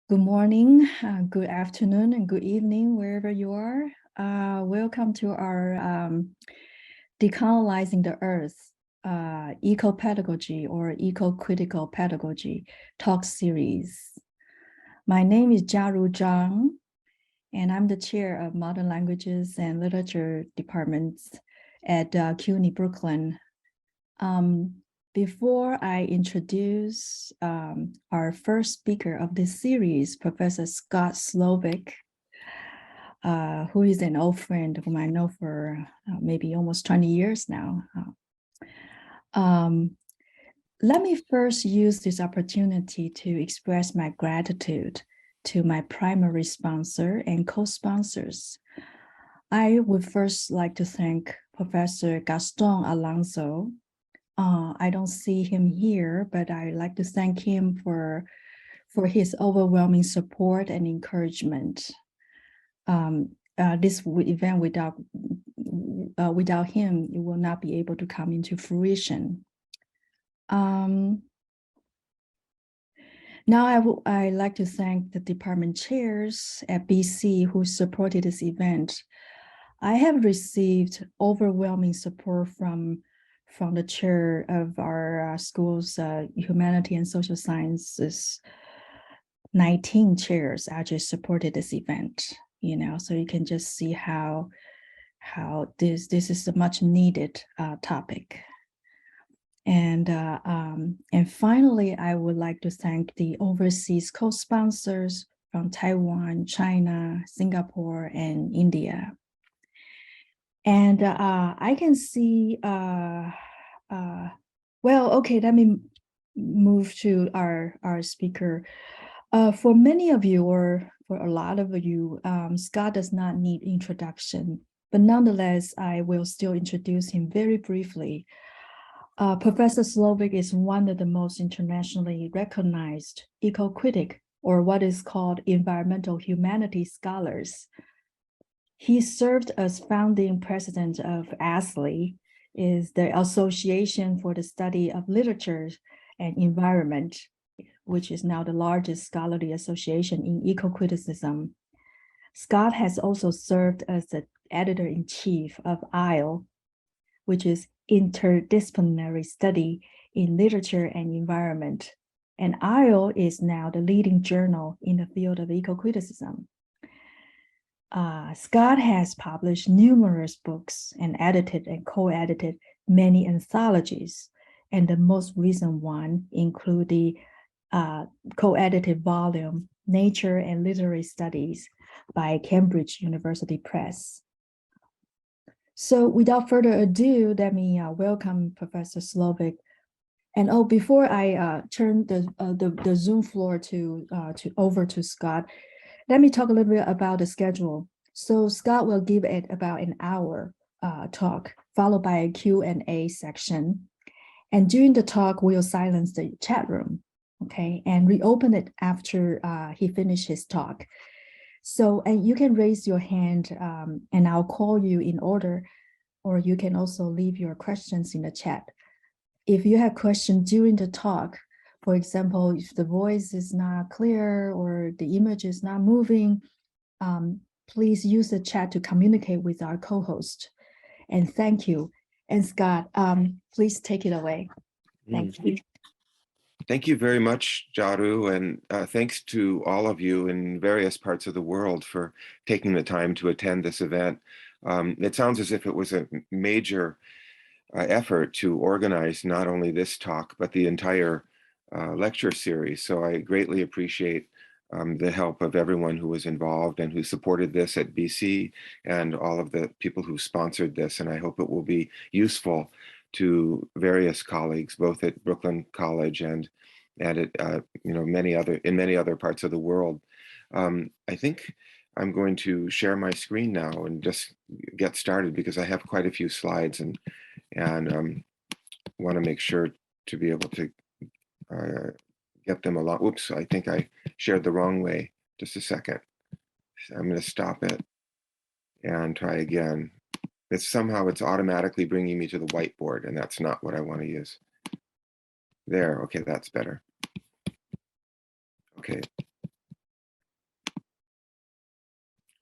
Good morning, good afternoon, and good evening, wherever you are. Welcome to our Decolonizing the Earth, eco-pedagogy or eco-critical pedagogy talk series. My name is Chia-ju Chang, and I'm the chair of Modern Languages and Literature departments at CUNY Brooklyn. Before I introduce our first speaker of this series, Professor Scott Slovic, who is an old friend whom I know for maybe almost 20 years now. Let me first use this opportunity to express my gratitude to my primary sponsor and co-sponsors. I would first like to thank Professor Gaston Alonso. I don't see him here, but I'd like to thank him for his overwhelming support and encouragement. This event without him, it will not be able to come into fruition. Now I'd like to thank the department chairs at BC who supported this event. I have received overwhelming support from the chair of our school's Humanities and Social Sciences. 19 chairs actually supported this event, so you can just see how this is a much needed topic. And finally, I would like to thank the overseas co-sponsors from Taiwan, China, Singapore, and India. And I can see, well, okay, let me move to our speaker. For many of you, or for a lot of you, Scott does not need introduction, but nonetheless, I will still introduce him very briefly. Professor Slovic is one of the most internationally recognized eco-critic, or what is called environmental humanities scholars. He served as founding president of ASLI, is the Association for the Study of Literature and Environment, which is now the largest scholarly association in ecocriticism. Scott has also served as the editor-in-chief of ILE, which is Interdisciplinary Study in Literature and Environment. And ILE is now the leading journal in the field of ecocriticism. Scott has published numerous books and edited and co-edited many anthologies. And the most recent one include the co-edited volume, Nature and Literary Studies by Cambridge University Press. So without further ado, let me welcome Professor Slovic. And before I turn the Zoom floor over to Scott, let me talk a little bit about the schedule. So Scott will give it about an hour talk, followed by a Q&A section. And during the talk, we'll silence the chat room, okay, and reopen it after he finishes his talk. So, and you can raise your hand and I'll call you in order, or you can also leave your questions in the chat. If you have questions during the talk, for example, if the voice is not clear or the image is not moving, please use the chat to communicate with our co-host. And thank you. And Scott, please take it away. Thank you. Thank you very much, Jaru, and thanks to all of you in various parts of the world for taking the time to attend this event. It sounds as if it was a major effort to organize not only this talk, but the entire lecture series. So I greatly appreciate the help of everyone who was involved and who supported this at BC and all of the people who sponsored this. And I hope it will be useful to various colleagues, both at Brooklyn College and at many other parts of the world. I think I'm going to share my screen now and just get started because I have quite a few slides and want to make sure to be able to get them along. Oops, I think I shared the wrong way. Just a second. I'm going to stop it and try again. It's automatically bringing me to the whiteboard, and that's not what I want to use. There, okay, that's better. Okay,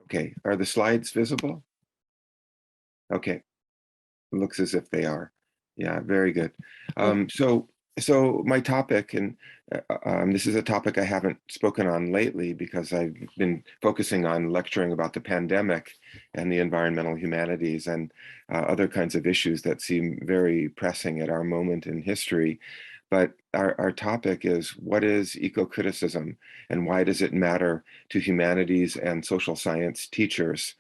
Okay, are the slides visible? Okay, it looks as if they are. Yeah, very good. So my topic, and this is a topic I haven't spoken on lately because I've been focusing on lecturing about the pandemic and the environmental humanities and other kinds of issues that seem very pressing at our moment in history. But our topic is, what is ecocriticism and why does it matter to humanities and social science teachers?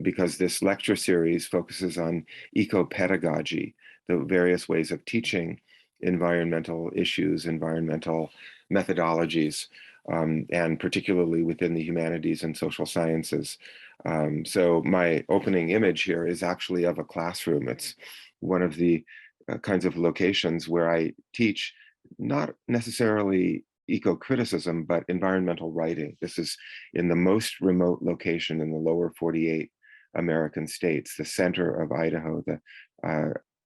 Because this lecture series focuses on eco-pedagogy, the various ways of teaching environmental issues, environmental methodologies, and particularly within the humanities and social sciences. So my opening image here is actually of a classroom. It's one of the kinds of locations where I teach, not necessarily eco-criticism, but environmental writing. This is in the most remote location in the lower 48 American states, the center of Idaho, the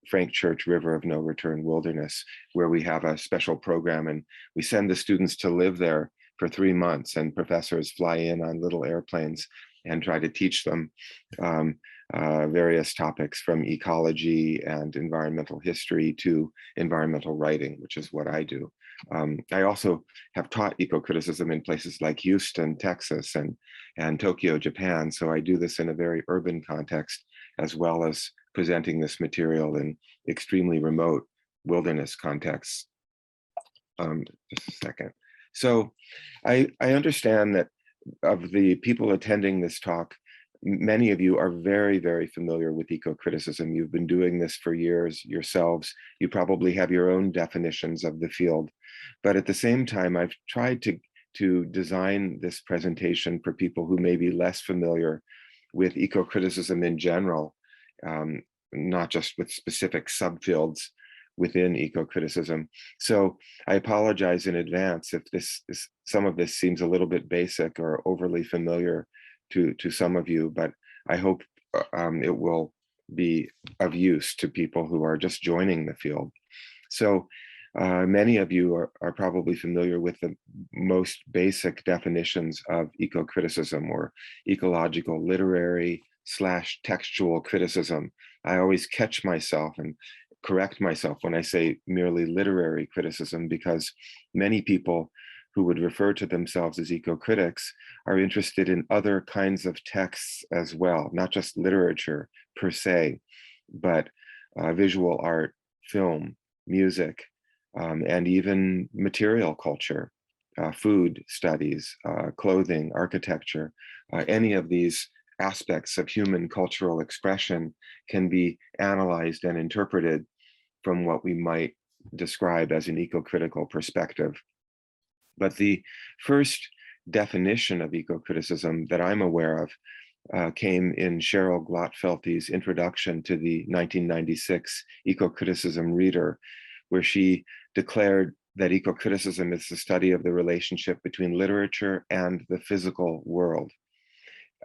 Frank Church River of No Return Wilderness, where we have a special program, and we send the students to live there for 3 months, and professors fly in on little airplanes and try to teach them various topics from ecology and environmental history to environmental writing, which is what I do. I also have taught ecocriticism in places like Houston, Texas, and Tokyo, Japan. So I do this in a very urban context, as well as presenting this material in extremely remote wilderness contexts. Just a second. So I understand that of the people attending this talk, many of you are very, very familiar with ecocriticism. You've been doing this for years yourselves. You probably have your own definitions of the field. But at the same time, I've tried to design this presentation for people who may be less familiar with ecocriticism in general, not just with specific subfields within ecocriticism. So I apologize in advance if some of this seems a little bit basic or overly familiar to some of you, but I hope it will be of use to people who are just joining the field. So many of you are probably familiar with the most basic definitions of ecocriticism, or ecological, literary / textual criticism. I always catch myself and correct myself when I say merely literary criticism, because many people who would refer to themselves as eco-critics are interested in other kinds of texts as well, not just literature per se, but visual art, film, music, and even material culture, food studies, clothing, architecture. Any of these aspects of human cultural expression can be analyzed and interpreted from what we might describe as an eco-critical perspective. But the first definition of eco-criticism that I'm aware of came in Cheryl Glotfelty's introduction to the 1996 Eco-Criticism Reader, where she declared that eco-criticism is the study of the relationship between literature and the physical world.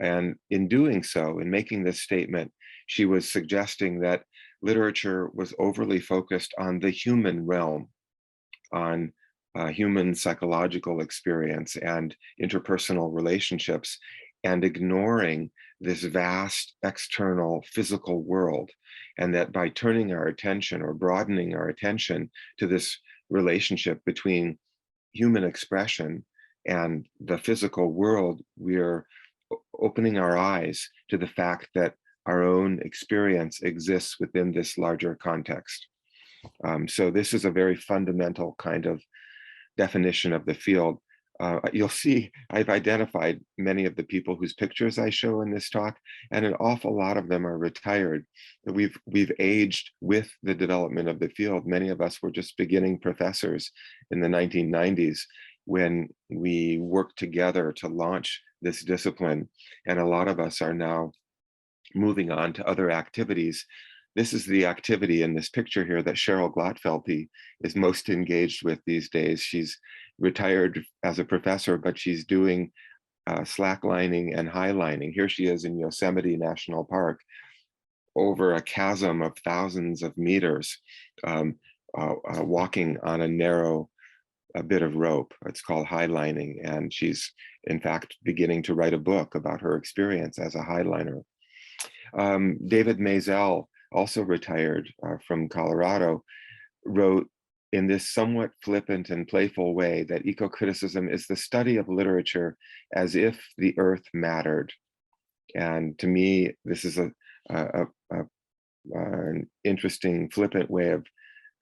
And in doing so, in making this statement, she was suggesting that literature was overly focused on the human realm, on human psychological experience and interpersonal relationships, and ignoring this vast external physical world. And that by turning our attention or broadening our attention to this relationship between human expression and the physical world, we're opening our eyes to the fact that our own experience exists within this larger context. So this is a very fundamental kind of definition of the field. You'll see I've identified many of the people whose pictures I show in this talk, and an awful lot of them are retired. We've aged with the development of the field. Many of us were just beginning professors in the 1990s when we worked together to launch this discipline, and a lot of us are now moving on to other activities. This is the activity in this picture here that Cheryl Glotfelty is most engaged with these days. She's retired as a professor, but she's doing slacklining and highlining. Here she is in Yosemite National Park, over a chasm of thousands of meters, walking on a narrow a bit of rope. It's called highlining, and she's in fact beginning to write a book about her experience as a highliner. David Maisel, also retired from Colorado, wrote in this somewhat flippant and playful way that eco-criticism is the study of literature as if the earth mattered. And to me, this is an interesting, flippant way of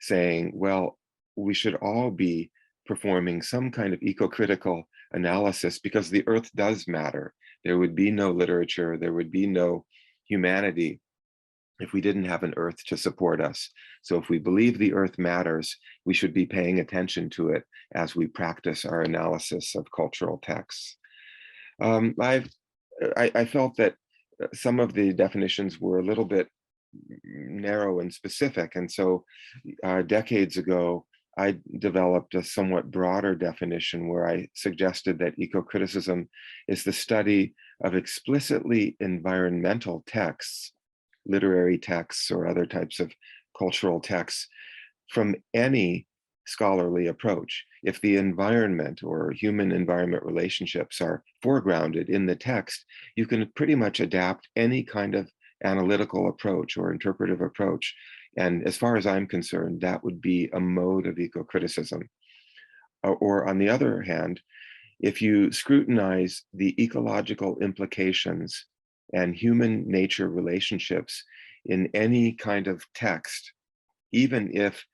saying, well, we should all be performing some kind of eco-critical analysis because the earth does matter. There would be no literature, there would be no humanity if we didn't have an earth to support us. So if we believe the earth matters, we should be paying attention to it as we practice our analysis of cultural texts. I felt that some of the definitions were a little bit narrow and specific. And so decades ago, I developed a somewhat broader definition where I suggested that eco-criticism is the study of explicitly environmental texts, literary texts or other types of cultural texts, from any scholarly approach. If the environment or human-environment relationships are foregrounded in the text, you can pretty much adapt any kind of analytical approach or interpretive approach. And as far as I'm concerned, that would be a mode of eco-criticism. Or on the other hand, if you scrutinize the ecological implications and human nature relationships in any kind of text, even if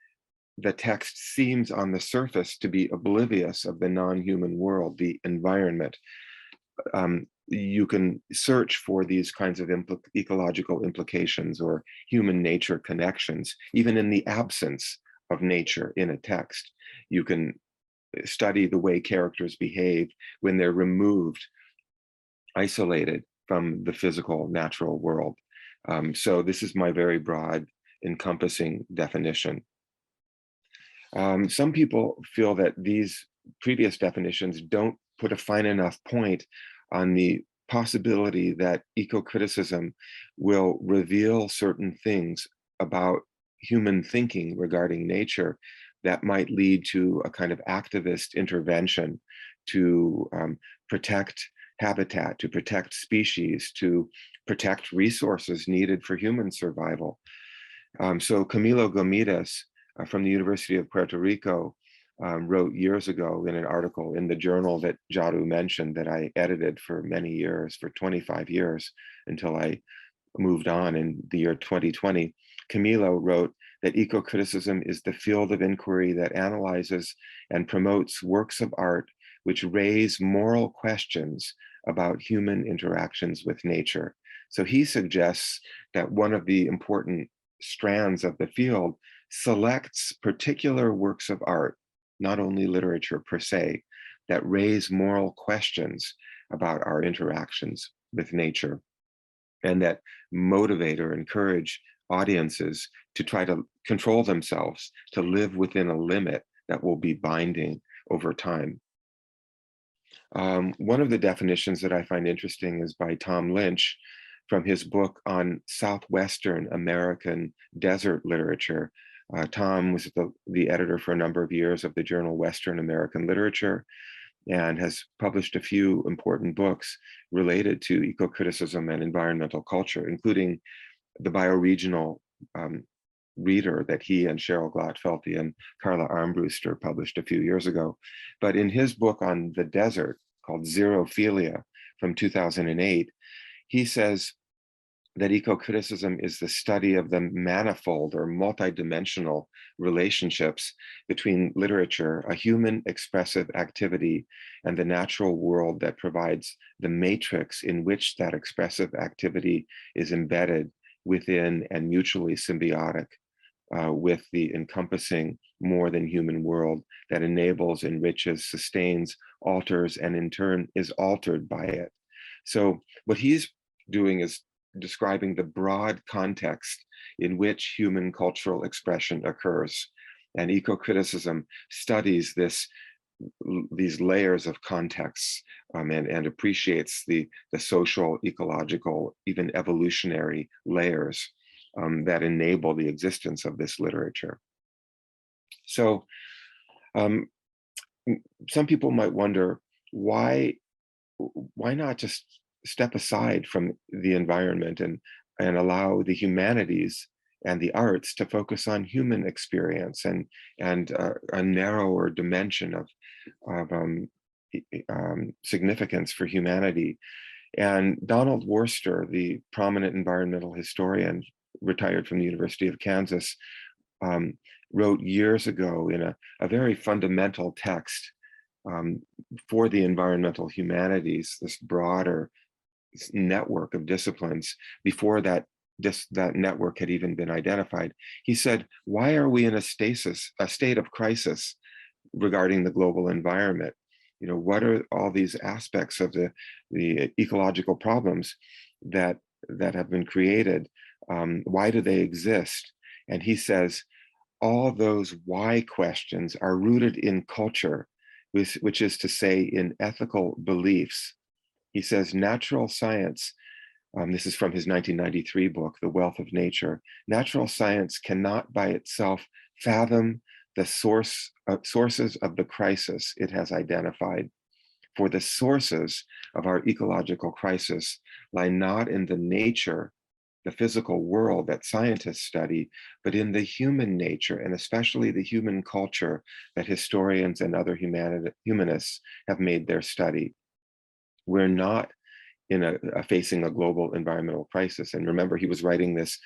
the text seems on the surface to be oblivious of the non-human world, the environment, you can search for these kinds of ecological implications or human nature connections, even in the absence of nature in a text. You can study the way characters behave when they're removed, isolated from the physical natural world. So this is my very broad, encompassing definition. Some people feel that these previous definitions don't put a fine enough point on the possibility that eco-criticism will reveal certain things about human thinking regarding nature that might lead to a kind of activist intervention to protect habitat, to protect species, to protect resources needed for human survival. So Camilo Gomides from the University of Puerto Rico wrote years ago in an article in the journal that Jaru mentioned that I edited for many years, for 25 years, until I moved on in the year 2020. Camilo wrote that eco-criticism is the field of inquiry that analyzes and promotes works of art which raise moral questions about human interactions with nature. So he suggests that one of the important strands of the field selects particular works of art, not only literature per se, that raise moral questions about our interactions with nature, and that motivate or encourage audiences to try to control themselves, to live within a limit that will be binding over time. One of the definitions that I find interesting is by Tom Lynch from his book on Southwestern American desert literature. Tom was the editor for a number of years of the journal Western American Literature and has published a few important books related to eco-criticism and environmental culture, including the bioregional reader that he and Cheryl Glattfelty and Carla Armbruster published a few years ago. But in his book on the desert called Xerophilia from 2008, he says that eco-criticism is the study of the manifold or multidimensional relationships between literature, a human expressive activity, and the natural world that provides the matrix in which that expressive activity is embedded within and mutually symbiotic with the encompassing more than human world that enables, enriches, sustains, alters, and in turn is altered by it. So what he's doing is describing the broad context in which human cultural expression occurs. And eco-criticism studies these layers of contexts and appreciates the social, ecological, even evolutionary layers that enable the existence of this literature. So some people might wonder, why not just step aside from the environment and allow the humanities and the arts to focus on human experience and a narrower dimension of significance for humanity. And Donald Worster, the prominent environmental historian, retired from the University of Kansas, wrote years ago in a very fundamental text for the environmental humanities, this broader network of disciplines, before that network had even been identified. He said, why are we in a state of crisis regarding the global environment? You know, what are all these aspects of the ecological problems that have been created? Why do they exist? And he says, all those why questions are rooted in culture, which is to say in ethical beliefs. He says natural science, this is from his 1993 book, The Wealth of Nature, natural science cannot by itself fathom the sources of the crisis it has identified. For the sources of our ecological crisis lie not in the nature, the physical world that scientists study, but in the human nature, and especially the human culture that historians and other humanists have made their study. We're not facing a global environmental crisis. And remember, he was writing this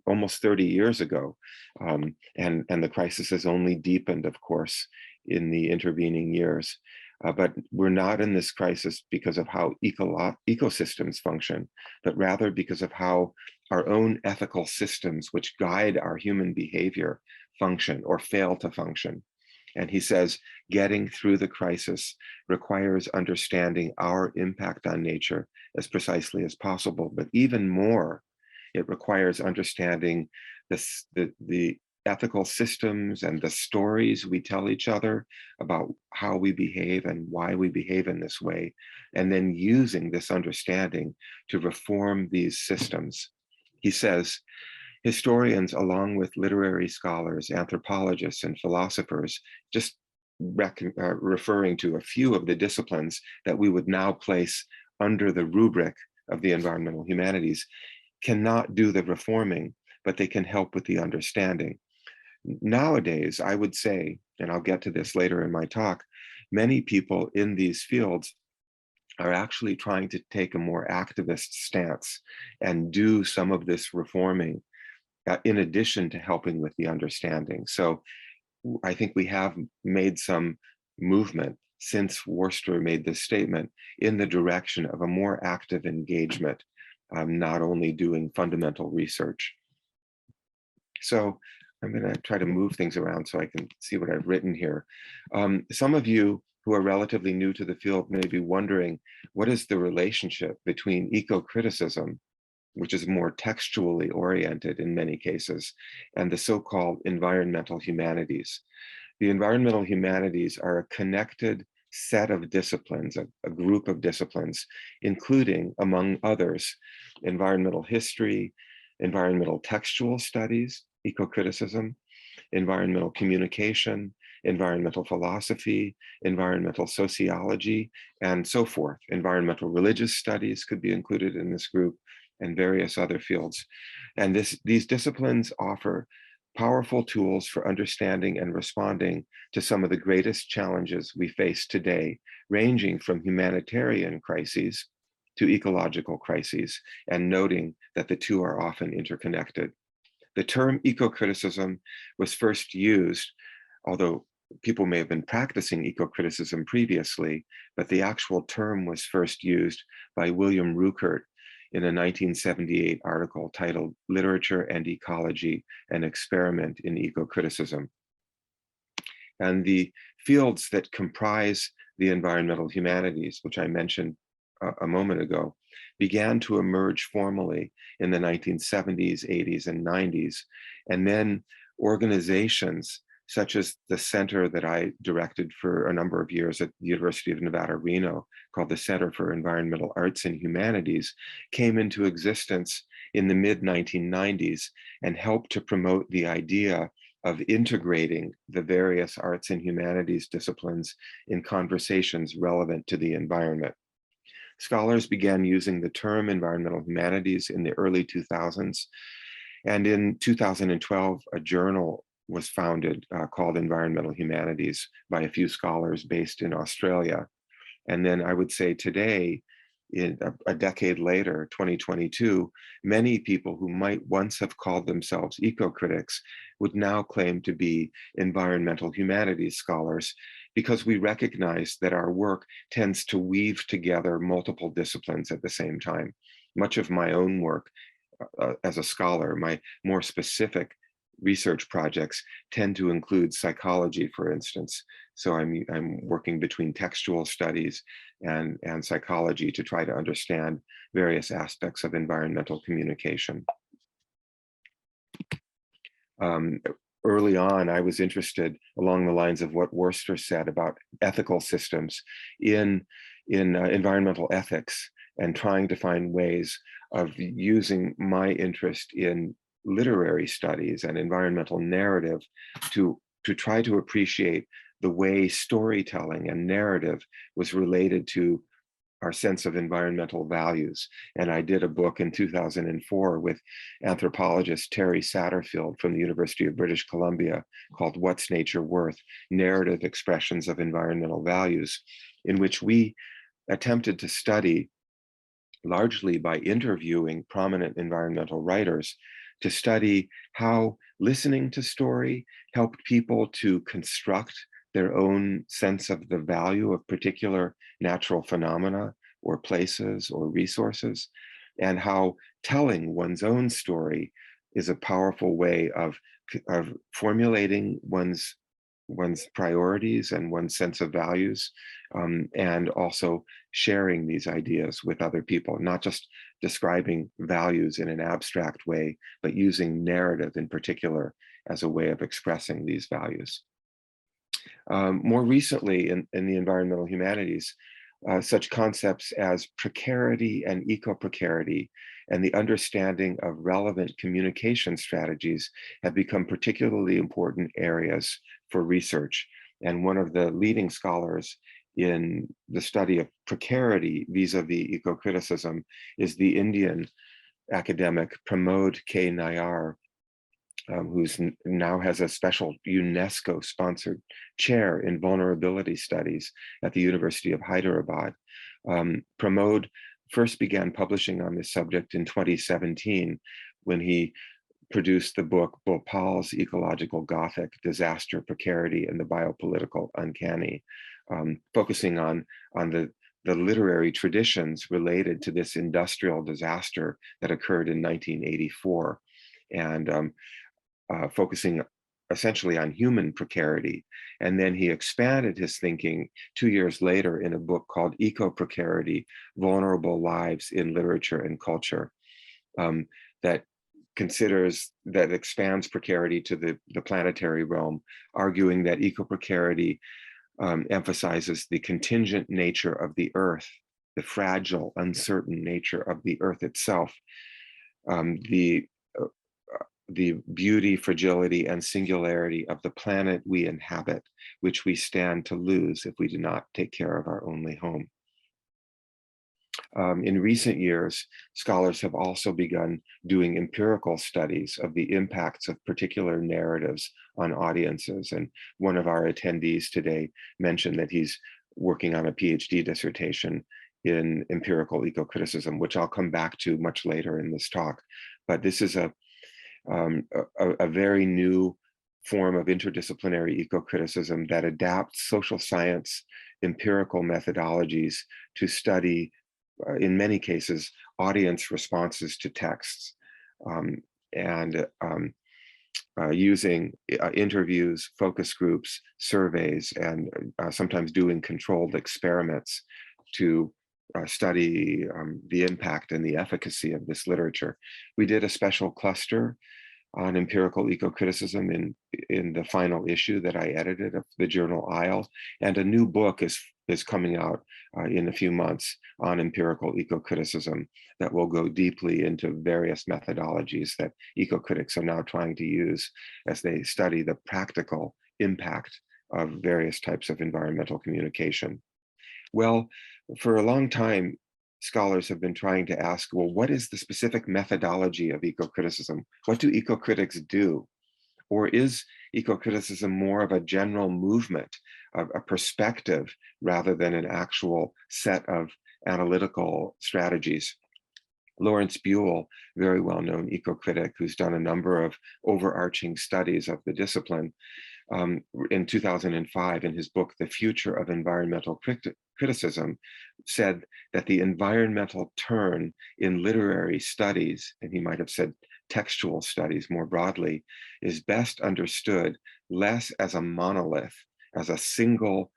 almost 30 years ago. And the crisis has only deepened, of course, in the intervening years. But we're not in this crisis because of how ecosystems function, but rather because of how our own ethical systems, which guide our human behavior, function or fail to function. And he says, getting through the crisis requires understanding our impact on nature as precisely as possible. But even more, it requires understanding the ethical systems and the stories we tell each other about how we behave and why we behave in this way, and then using this understanding to reform these systems. He says, historians, along with literary scholars, anthropologists, and philosophers, just referring to a few of the disciplines that we would now place under the rubric of the environmental humanities, cannot do the reforming, but they can help with the understanding. Nowadays, I would say, and I'll get to this later in my talk, many people in these fields are actually trying to take a more activist stance and do some of this reforming in addition to helping with the understanding. So I think we have made some movement since Worster made this statement in the direction of a more active engagement, not only doing fundamental research. So I'm going to try to move things around so I can see what I've written here. Some of you who are relatively new to the field may be wondering, what is the relationship between ecocriticism, which is more textually oriented in many cases, and the so-called environmental humanities? The environmental humanities are a connected set of disciplines, a group of disciplines, including, among others, environmental history, environmental textual studies, ecocriticism, environmental communication, environmental philosophy, environmental sociology, and so forth. Environmental religious studies could be included in this group, and various other fields. And these disciplines offer powerful tools for understanding and responding to some of the greatest challenges we face today, ranging from humanitarian crises to ecological crises, and noting that the two are often interconnected. The term ecocriticism was first used, although people may have been practicing ecocriticism previously, but the actual term was first used by William Ruckert in a 1978 article titled Literature and Ecology, an Experiment in Ecocriticism. And the fields that comprise the environmental humanities, which I mentioned a moment ago, began to emerge formally in the 1970s, 80s, and 90s. And then organizations such as the center that I directed for a number of years at the University of Nevada, Reno, called the Center for Environmental Arts and Humanities, came into existence in the mid-1990s and helped to promote the idea of integrating the various arts and humanities disciplines in conversations relevant to the environment. Scholars began using the term environmental humanities in the early 2000s, and in 2012, a journal was founded called Environmental Humanities by a few scholars based in Australia. And then I would say today, in a decade later, 2022, many people who might once have called themselves eco-critics would now claim to be environmental humanities scholars, because we recognize that our work tends to weave together multiple disciplines at the same time. Much of my own work as a scholar, my more specific research projects tend to include psychology, for instance. So I'm working between textual studies and psychology to try to understand various aspects of environmental communication. Early on, I was interested along the lines of what Worcester said about ethical systems in environmental ethics, and trying to find ways of using my interest in literary studies and environmental narrative to try to appreciate the way storytelling and narrative was related to our sense of environmental values. And I did a book in 2004 with anthropologist Terry Satterfield from the University of British Columbia called What's Nature Worth? Narrative Expressions of Environmental Values, in which we attempted to study, largely by interviewing prominent environmental writers, to study how listening to story helped people to construct their own sense of the value of particular natural phenomena or places or resources, and how telling one's own story is a powerful way of formulating one's priorities and one's sense of values, and also sharing these ideas with other people, not just describing values in an abstract way, but using narrative in particular as a way of expressing these values. More recently in the environmental humanities, such concepts as precarity and eco-precarity and the understanding of relevant communication strategies have become particularly important areas for research. And one of the leading scholars in the study of precarity vis-a-vis ecocriticism is the Indian academic Pramod K. Nayar, who's now has a special UNESCO-sponsored chair in vulnerability studies at the University of Hyderabad. Pramod first began publishing on this subject in 2017 when he produced the book Bhopal's Ecological Gothic: Disaster, Precarity, and the Biopolitical Uncanny, focusing on the literary traditions related to this industrial disaster that occurred in 1984, and focusing essentially on human precarity. And then he expanded his thinking 2 years later in a book called Eco-Precarity: Vulnerable Lives in Literature and Culture, that expands precarity to the planetary realm, arguing that eco-precarity emphasizes the contingent nature of the earth, the fragile, uncertain nature of the earth itself, the beauty, fragility, and singularity of the planet we inhabit, which we stand to lose if we do not take care of our only home. In recent years, scholars have also begun doing empirical studies of the impacts of particular narratives on audiences. And one of our attendees today mentioned that he's working on a PhD dissertation in empirical ecocriticism, which I'll come back to much later in this talk. But this is a very new form of interdisciplinary ecocriticism that adapts social science empirical methodologies to study, in many cases, audience responses to texts, using interviews, focus groups, surveys, and sometimes doing controlled experiments to study the impact and the efficacy of this literature. We did a special cluster on empirical ecocriticism in the final issue that I edited of the journal Isle, and a new book is is coming out in a few months on empirical ecocriticism that will go deeply into various methodologies that ecocritics are now trying to use as they study the practical impact of various types of environmental communication. Well, for a long time, scholars have been trying to ask, well, what is the specific methodology of ecocriticism? What do ecocritics do? Or is ecocriticism more of a general movement, of a perspective, rather than an actual set of analytical strategies? Lawrence Buell, very well-known ecocritic who's done a number of overarching studies of the discipline, in 2005, in his book, The Future of Environmental Criticism, said that the environmental turn in literary studies, and he might have said textual studies more broadly, is best understood less as a monolith, as a single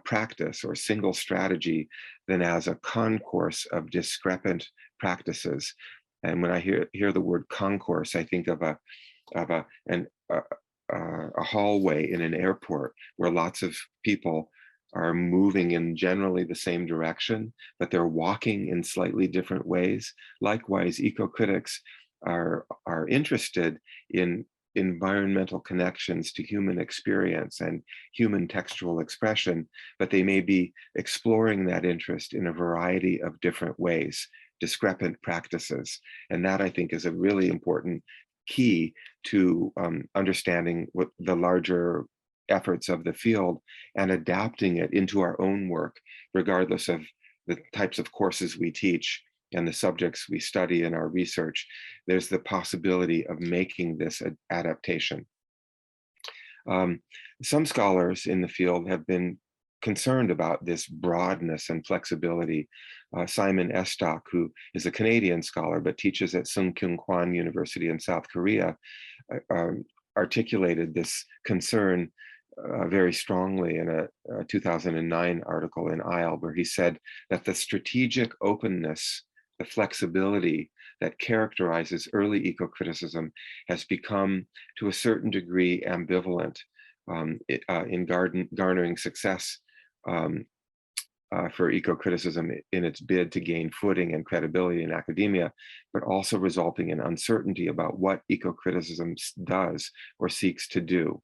practice or single strategy, than as a concourse of discrepant practices. And when I hear the word concourse, I think of a hallway in an airport where lots of people are moving in generally the same direction, but they're walking in slightly different ways. Likewise, ecocritics are interested in environmental connections to human experience and human textual expression, but they may be exploring that interest in a variety of different ways, discrepant practices. And that, I think, is a really important key to understanding what the larger efforts of the field and adapting it into our own work, regardless of the types of courses we teach and the subjects we study in our research. There's the possibility of making this adaptation. Some scholars in the field have been concerned about this broadness and flexibility. Simon Estock, who is a Canadian scholar but teaches at Sungkyunkwan Kwan University in South Korea, articulated this concern very strongly in a 2009 article in ISLE, where he said that the strategic openness, the flexibility that characterizes early ecocriticism has become, to a certain degree, ambivalent in garnering success for ecocriticism in its bid to gain footing and credibility in academia, but also resulting in uncertainty about what ecocriticism does or seeks to do.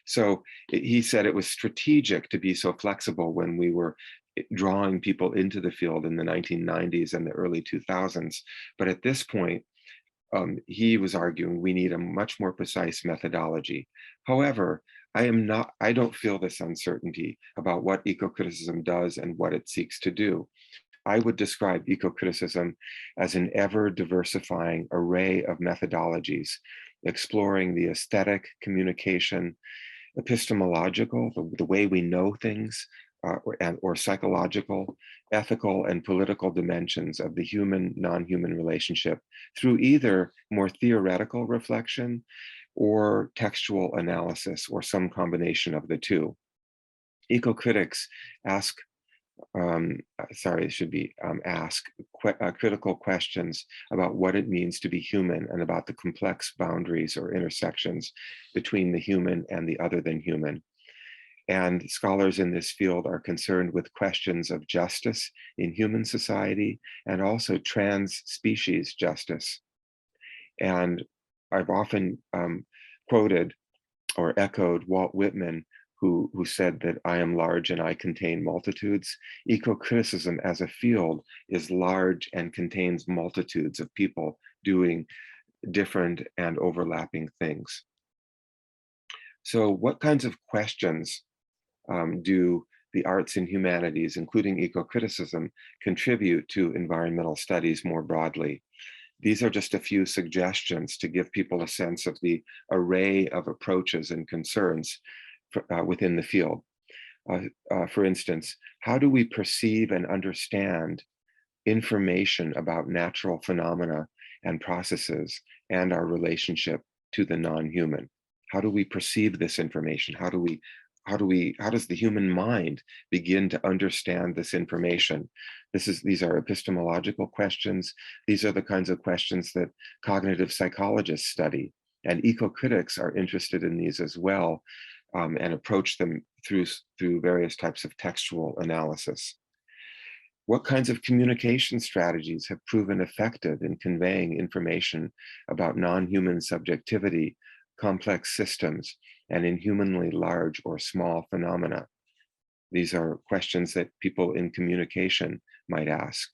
So he said it was strategic to be so flexible when we were drawing people into the field in the 1990s and the early 2000s. But at this point, he was arguing we need a much more precise methodology. However, I don't feel this uncertainty about what ecocriticism does and what it seeks to do. I would describe ecocriticism as an ever diversifying array of methodologies, exploring the aesthetic, communication, epistemological, the way we know things, or psychological, ethical, and political dimensions of the human, non-human relationship through either more theoretical reflection or textual analysis, or some combination of the two. Ecocritics ask critical questions about what it means to be human and about the complex boundaries or intersections between the human and the other than human. And scholars in this field are concerned with questions of justice in human society and also trans-species justice. And I've often quoted or echoed Walt Whitman, who said that I am large and I contain multitudes. Ecocriticism as a field is large and contains multitudes of people doing different and overlapping things. So what kinds of questions do the arts and humanities, including ecocriticism, contribute to environmental studies more broadly? These are just a few suggestions to give people a sense of the array of approaches and concerns within the field. For instance, how do we perceive and understand information about natural phenomena and processes and our relationship to the non-human? How do we perceive this information? How does the human mind begin to understand this information? These are epistemological questions. These are the kinds of questions that cognitive psychologists study, and ecocritics are interested in these as well, and approach them through various types of textual analysis. What kinds of communication strategies have proven effective in conveying information about non-human subjectivity, complex systems, and inhumanly large or small phenomena? These are questions that people in communication might ask.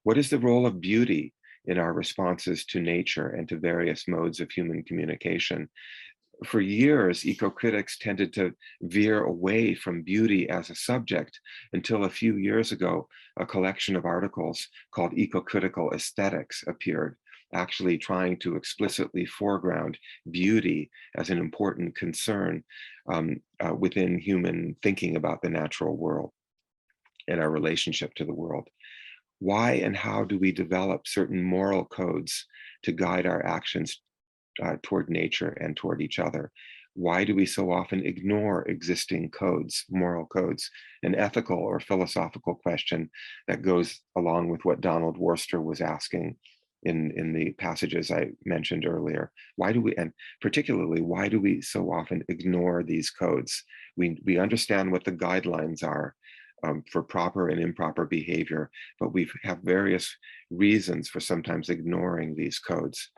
What is the role of beauty in our responses to nature and to various modes of human communication? For years, eco-critics tended to veer away from beauty as a subject until a few years ago, a collection of articles called Ecocritical Aesthetics appeared, actually trying to explicitly foreground beauty as an important concern within human thinking about the natural world and our relationship to the world. Why and how do we develop certain moral codes to guide our actions toward nature and toward each other? Why do we so often ignore existing codes, moral codes? An ethical or philosophical question that goes along with what Donald Worster was asking in the passages I mentioned earlier. Why do we, and particularly, why do we so often ignore these codes? We understand what the guidelines are for proper and improper behavior, but we have various reasons for sometimes ignoring these codes.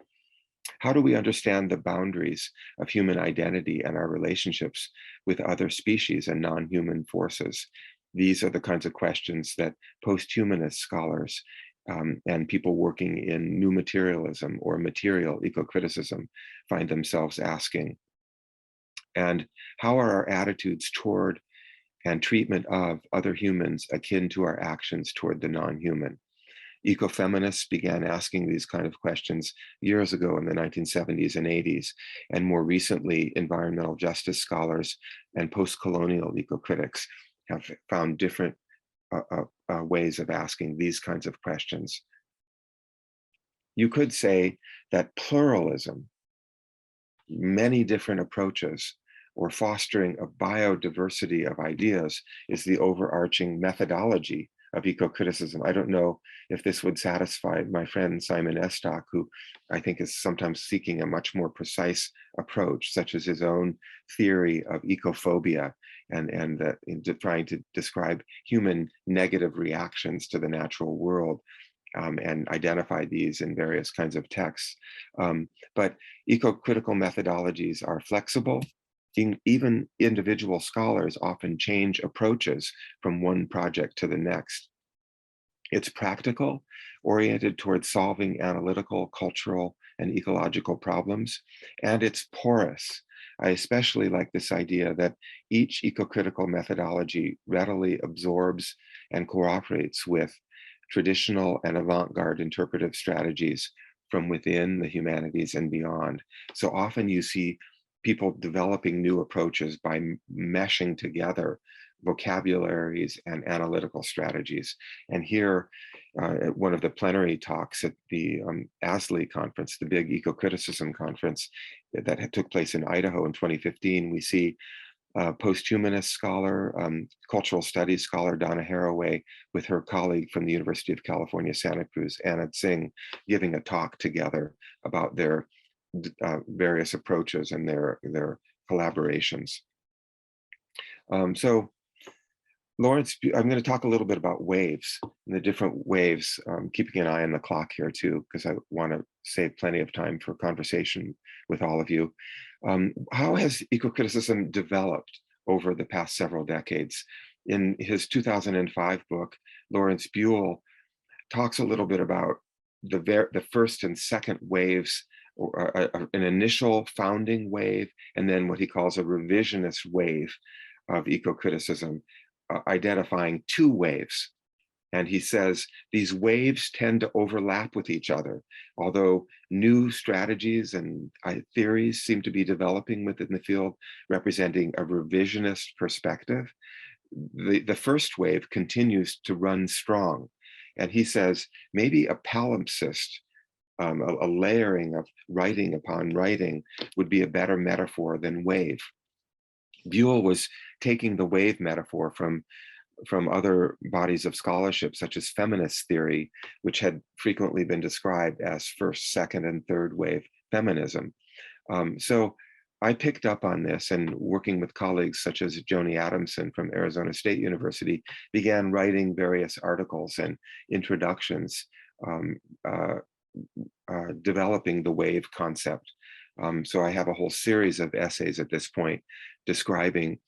How do we understand the boundaries of human identity and our relationships with other species and non-human forces? These are the kinds of questions that post-humanist scholars and people working in new materialism or material eco-criticism find themselves asking. And how are our attitudes toward and treatment of other humans akin to our actions toward the non-human? Ecofeminists began asking these kind of questions years ago in the 1970s and 80s, and more recently, environmental justice scholars and post-colonial eco-critics have found different ways of asking these kinds of questions. You could say that pluralism, many different approaches, or fostering a biodiversity of ideas is the overarching methodology of eco-criticism. I don't know if this would satisfy my friend Simon Estock, who I think is sometimes seeking a much more precise approach, such as his own theory of ecophobia and in trying to describe human negative reactions to the natural world and identify these in various kinds of texts. But eco-critical methodologies are flexible. Even individual scholars often change approaches from one project to the next. It's practical, oriented towards solving analytical, cultural, and ecological problems, and it's porous. I especially like this idea that each eco-critical methodology readily absorbs and cooperates with traditional and avant-garde interpretive strategies from within the humanities and beyond. So often you see people developing new approaches by meshing together vocabularies and analytical strategies. And here, at one of the plenary talks at the ASLE conference, the big eco-criticism conference that took place in Idaho in 2015, we see post-humanist scholar, cultural studies scholar Donna Haraway with her colleague from the University of California, Santa Cruz, Anna Tsing, giving a talk together about their various approaches and their collaborations. So Lawrence, I'm going to talk a little bit about waves and the different waves, keeping an eye on the clock here too, because I want to save plenty of time for conversation with all of you. How has eco-criticism developed over the past several decades? In his 2005 book, Lawrence Buell talks a little bit about the first and second waves, or an initial founding wave, and then what he calls a revisionist wave of eco-criticism, identifying two waves. And he says these waves tend to overlap with each other, although new strategies and theories seem to be developing within the field, representing a revisionist perspective. The first wave continues to run strong. And he says maybe a palimpsest, a layering of writing upon writing would be a better metaphor than wave. Buell was taking the wave metaphor from other bodies of scholarship, such as feminist theory, which had frequently been described as first, second, and third wave feminism. So I picked up on this, and working with colleagues such as Joni Adamson from Arizona State University, began writing various articles and introductions, developing the wave concept. So I have a whole series of essays at this point describing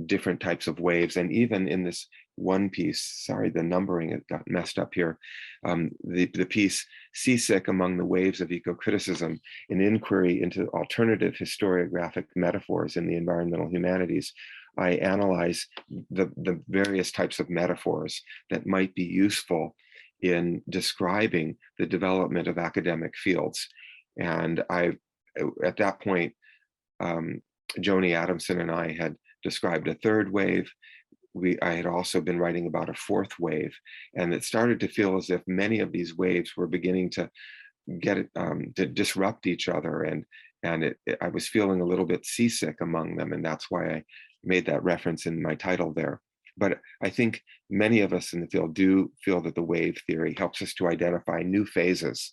different types of waves. And even in this one piece, sorry, the numbering, it got messed up here, the piece Seasick Among the Waves of Ecocriticism, an inquiry into alternative historiographic metaphors in the environmental humanities. I analyze the various types of metaphors that might be useful in describing the development of academic fields. And at that point, Joni Adamson and I had described a third wave. I had also been writing about a fourth wave, and it started to feel as if many of these waves were beginning to to disrupt each other, and I was feeling a little bit seasick among them, and that's why I made that reference in my title there. But I think many of us in the field do feel that the wave theory helps us to identify new phases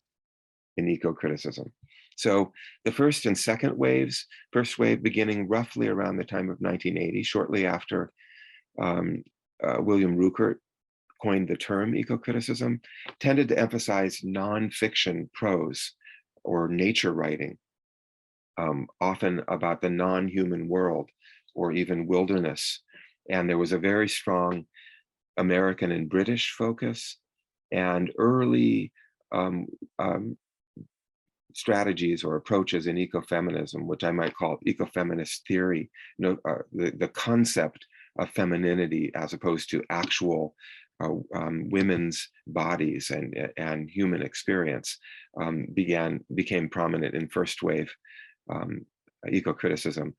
in eco-criticism. So the first and second waves, first wave beginning roughly around the time of 1980, shortly after William Ruckert coined the term eco-criticism, tended to emphasize nonfiction prose or nature writing, often about the non-human world or even wilderness. And there was a very strong American and British focus, and early strategies or approaches in ecofeminism, which I might call ecofeminist theory, the concept of femininity as opposed to actual women's bodies and human experience, became prominent in first wave eco-criticism.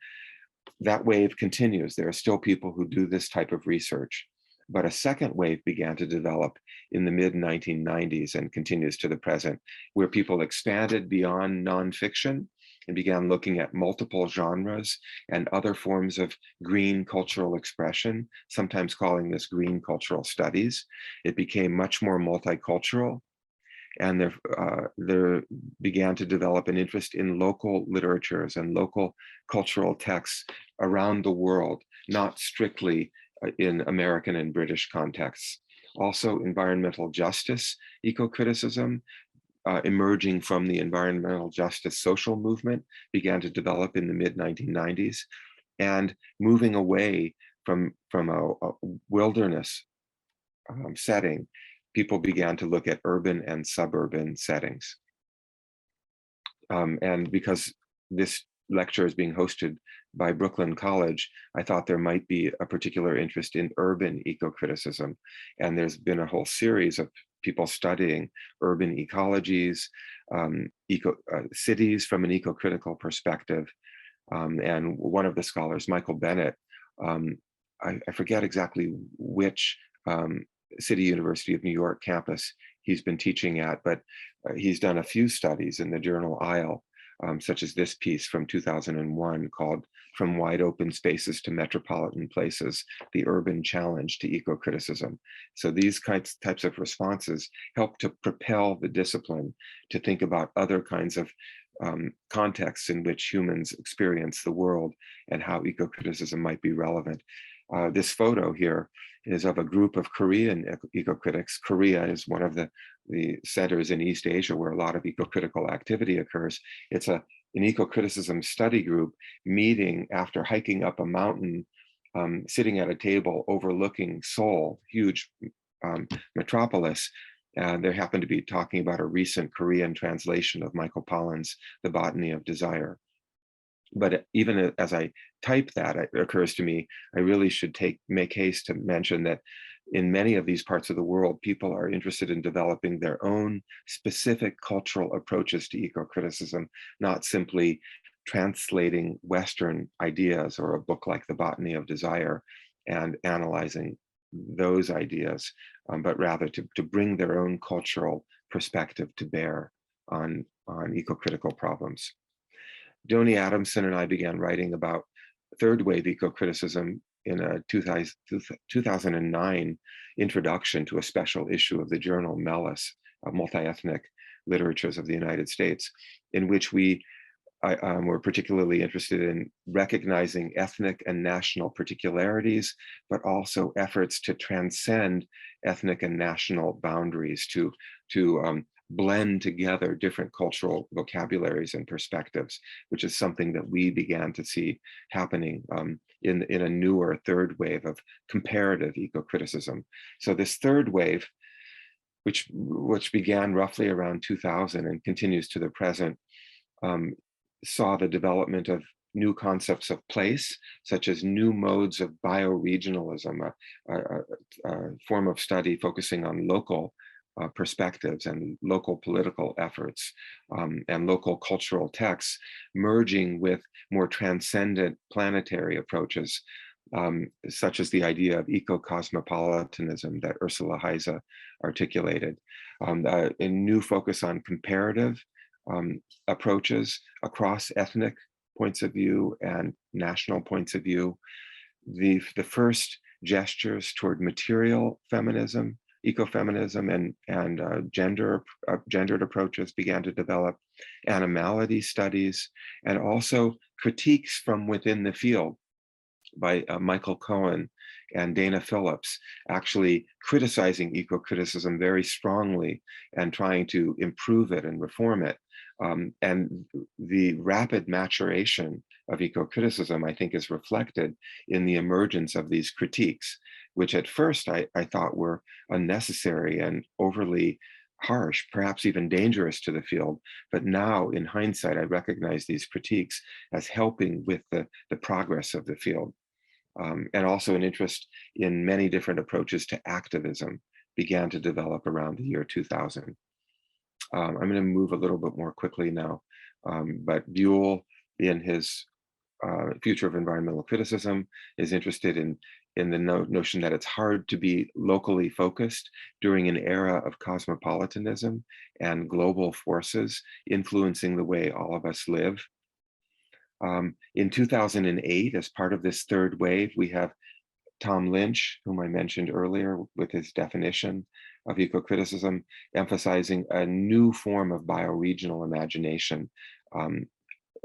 That wave continues. There are still people who do this type of research, but a second wave began to develop in the mid-1990s and continues to the present, where people expanded beyond nonfiction and began looking at multiple genres and other forms of green cultural expression, sometimes calling this green cultural studies. It became much more multicultural, and there began to develop an interest in local literatures and local cultural texts around the world, not strictly in American and British contexts. Also, environmental justice eco-criticism, emerging from the environmental justice social movement, began to develop in the mid-1990s, and moving away from a wilderness setting, people began to look at urban and suburban settings. And because this lecture is being hosted by Brooklyn College, I thought there might be a particular interest in urban eco-criticism. And there's been a whole series of people studying urban ecologies, cities from an eco-critical perspective. And one of the scholars, Michael Bennett, I forget exactly which City University of New York campus he's been teaching at, but he's done a few studies in the journal Isle, such as this piece from 2001 called From Wide Open Spaces to Metropolitan Places, the Urban Challenge to Eco-Criticism. So these types of responses help to propel the discipline to think about other kinds of contexts in which humans experience the world and how eco-criticism might be relevant. This photo here is of a group of Korean eco-critics. Korea is one of the centers in East Asia where a lot of eco-critical activity occurs. It's an eco-criticism study group meeting after hiking up a mountain, sitting at a table overlooking Seoul, huge metropolis. And they happen to be talking about a recent Korean translation of Michael Pollan's The Botany of Desire. But even as I type that, it occurs to me, I really should make haste to mention that in many of these parts of the world, people are interested in developing their own specific cultural approaches to eco-criticism, not simply translating Western ideas or a book like The Botany of Desire and analyzing those ideas, but rather to bring their own cultural perspective to bear on eco-critical problems. Joni Adamson and I began writing about third wave eco-criticism in a 2009 introduction to a special issue of the journal Melis, Multi-Ethnic Literatures of the United States, in which we we're particularly interested in recognizing ethnic and national particularities, but also efforts to transcend ethnic and national boundaries, to blend together different cultural vocabularies and perspectives, which is something that we began to see happening in a newer third wave of comparative eco-criticism. So this third wave, which began roughly around 2000 and continues to the present, saw the development of new concepts of place, such as new modes of bioregionalism, a form of study focusing on local perspectives and local political efforts and local cultural texts, merging with more transcendent planetary approaches, such as the idea of eco-cosmopolitanism that Ursula Heise articulated, a new focus on comparative approaches across ethnic points of view and national points of view, the first gestures toward material feminism, ecofeminism, and gendered approaches began to develop, animality studies, and also critiques from within the field by Michael Cohen and Dana Phillips, actually criticizing eco-criticism very strongly and trying to improve it and reform it. And the rapid maturation of eco-criticism, I think, is reflected in the emergence of these critiques, which at first I thought were unnecessary and overly harsh, perhaps even dangerous to the field. But now, in hindsight, I recognize these critiques as helping with the progress of the field. And also an interest in many different approaches to activism began to develop around the year 2000. I'm going to move a little bit more quickly now, but Buell, in his Future of Environmental Criticism, is interested in the notion that it's hard to be locally focused during an era of cosmopolitanism and global forces influencing the way all of us live. In 2008, as part of this third wave, we have Tom Lynch, whom I mentioned earlier with his definition of eco-criticism, emphasizing a new form of bioregional imagination,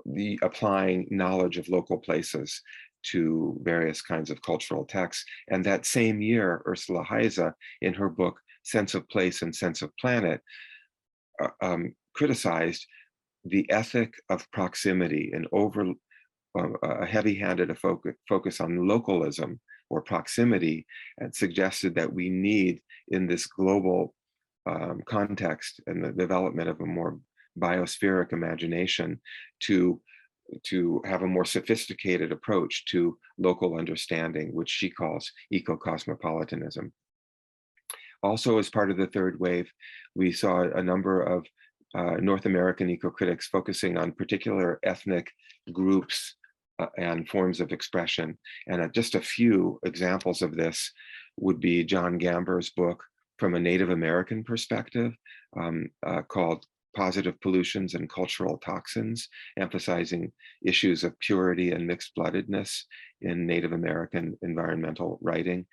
the applying knowledge of local places to various kinds of cultural texts. And that same year, Ursula Heise, in her book, Sense of Place and Sense of Planet, criticized the ethic of proximity and a heavy-handed focus on localism or proximity, and suggested that we need, in this global context and the development of a more biospheric imagination, to have a more sophisticated approach to local understanding, which she calls eco-cosmopolitanism. Also, as part of the third wave, we saw a number of North American eco-critics focusing on particular ethnic groups and forms of expression. And just a few examples of this would be John Gamber's book from a Native American perspective called Positive Pollutions and Cultural Toxins, emphasizing issues of purity and mixed-bloodedness in Native American environmental writing.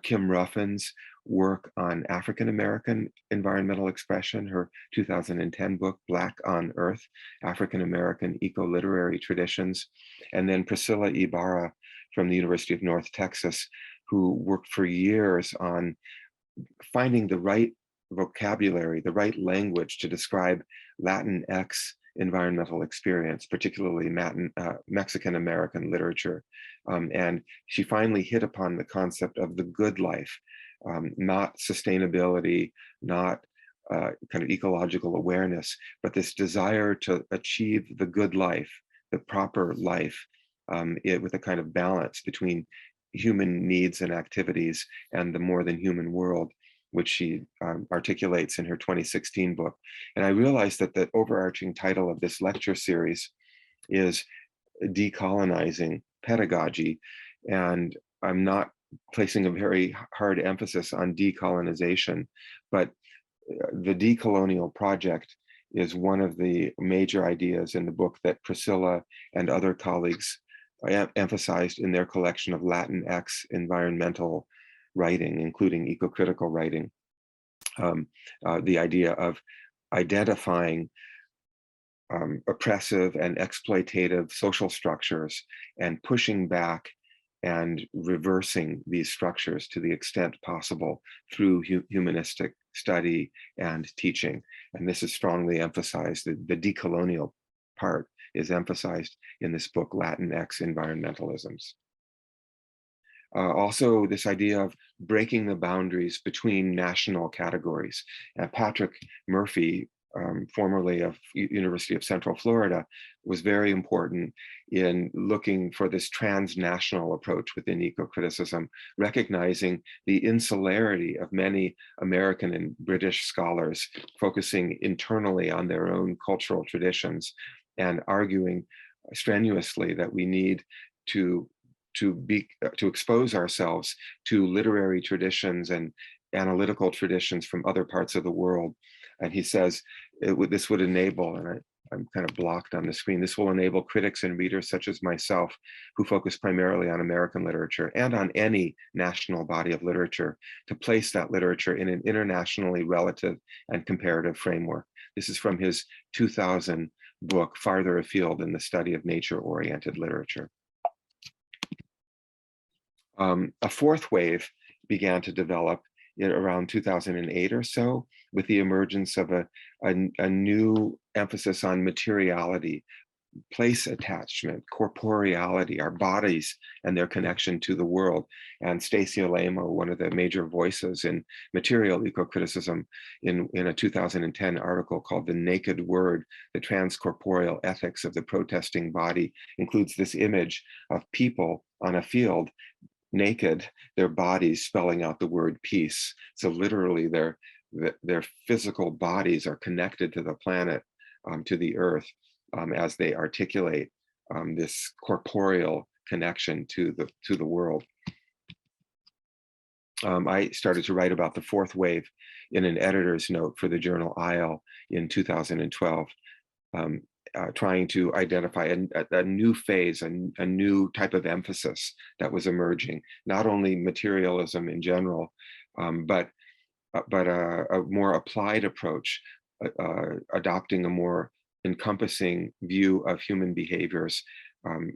Kim Ruffin's work on African American environmental expression, her 2010 book, Black on Earth, African American Eco-Literary Traditions. And then Priscilla Ibarra from the University of North Texas, who worked for years on finding the right vocabulary, the right language to describe Latinx environmental experience, particularly Mexican American literature. And she finally hit upon the concept of the good life, not sustainability, not kind of ecological awareness, but this desire to achieve the good life, the proper life, with a kind of balance between human needs and activities and the more than human world, which she articulates in her 2016 book. And I realized that the overarching title of this lecture series is Decolonizing Pedagogy. And I'm not placing a very hard emphasis on decolonization, but the decolonial project is one of the major ideas in the book that Priscilla and other colleagues emphasized in their collection of Latinx environmental writing, including ecocritical writing. The idea of identifying oppressive and exploitative social structures and pushing back and reversing these structures to the extent possible through humanistic study and teaching. And this is strongly emphasized. The decolonial part is emphasized in this book, Latinx Environmentalisms. Also, this idea of breaking the boundaries between national categories. Patrick Murphy, formerly of University of Central Florida, was very important in looking for this transnational approach within ecocriticism, recognizing the insularity of many American and British scholars focusing internally on their own cultural traditions and arguing strenuously that we need to expose ourselves to literary traditions and analytical traditions from other parts of the world. And he says this would enable, and I'm kind of blocked on the screen, this will enable critics and readers such as myself who focus primarily on American literature and on any national body of literature to place that literature in an internationally relative and comparative framework. This is from his 2000 book, Farther Afield in the Study of Nature-Oriented Literature. A fourth wave began to develop in around 2008 or so, with the emergence of a new emphasis on materiality, place attachment, corporeality, our bodies and their connection to the world. And Stacy Alamo, one of the major voices in material ecocriticism, in a 2010 article called The Naked Word, the Transcorporeal Ethics of the Protesting Body, includes this image of people on a field naked, their bodies spelling out the word peace. So literally their physical bodies are connected to the planet, to the earth, as they articulate this corporeal connection to the world. I started to write about the fourth wave in an editor's note for the journal Isle in 2012. Trying to identify a new phase, a new type of emphasis that was emerging, not only materialism in general, but a more applied approach, adopting a more encompassing view of human behaviors,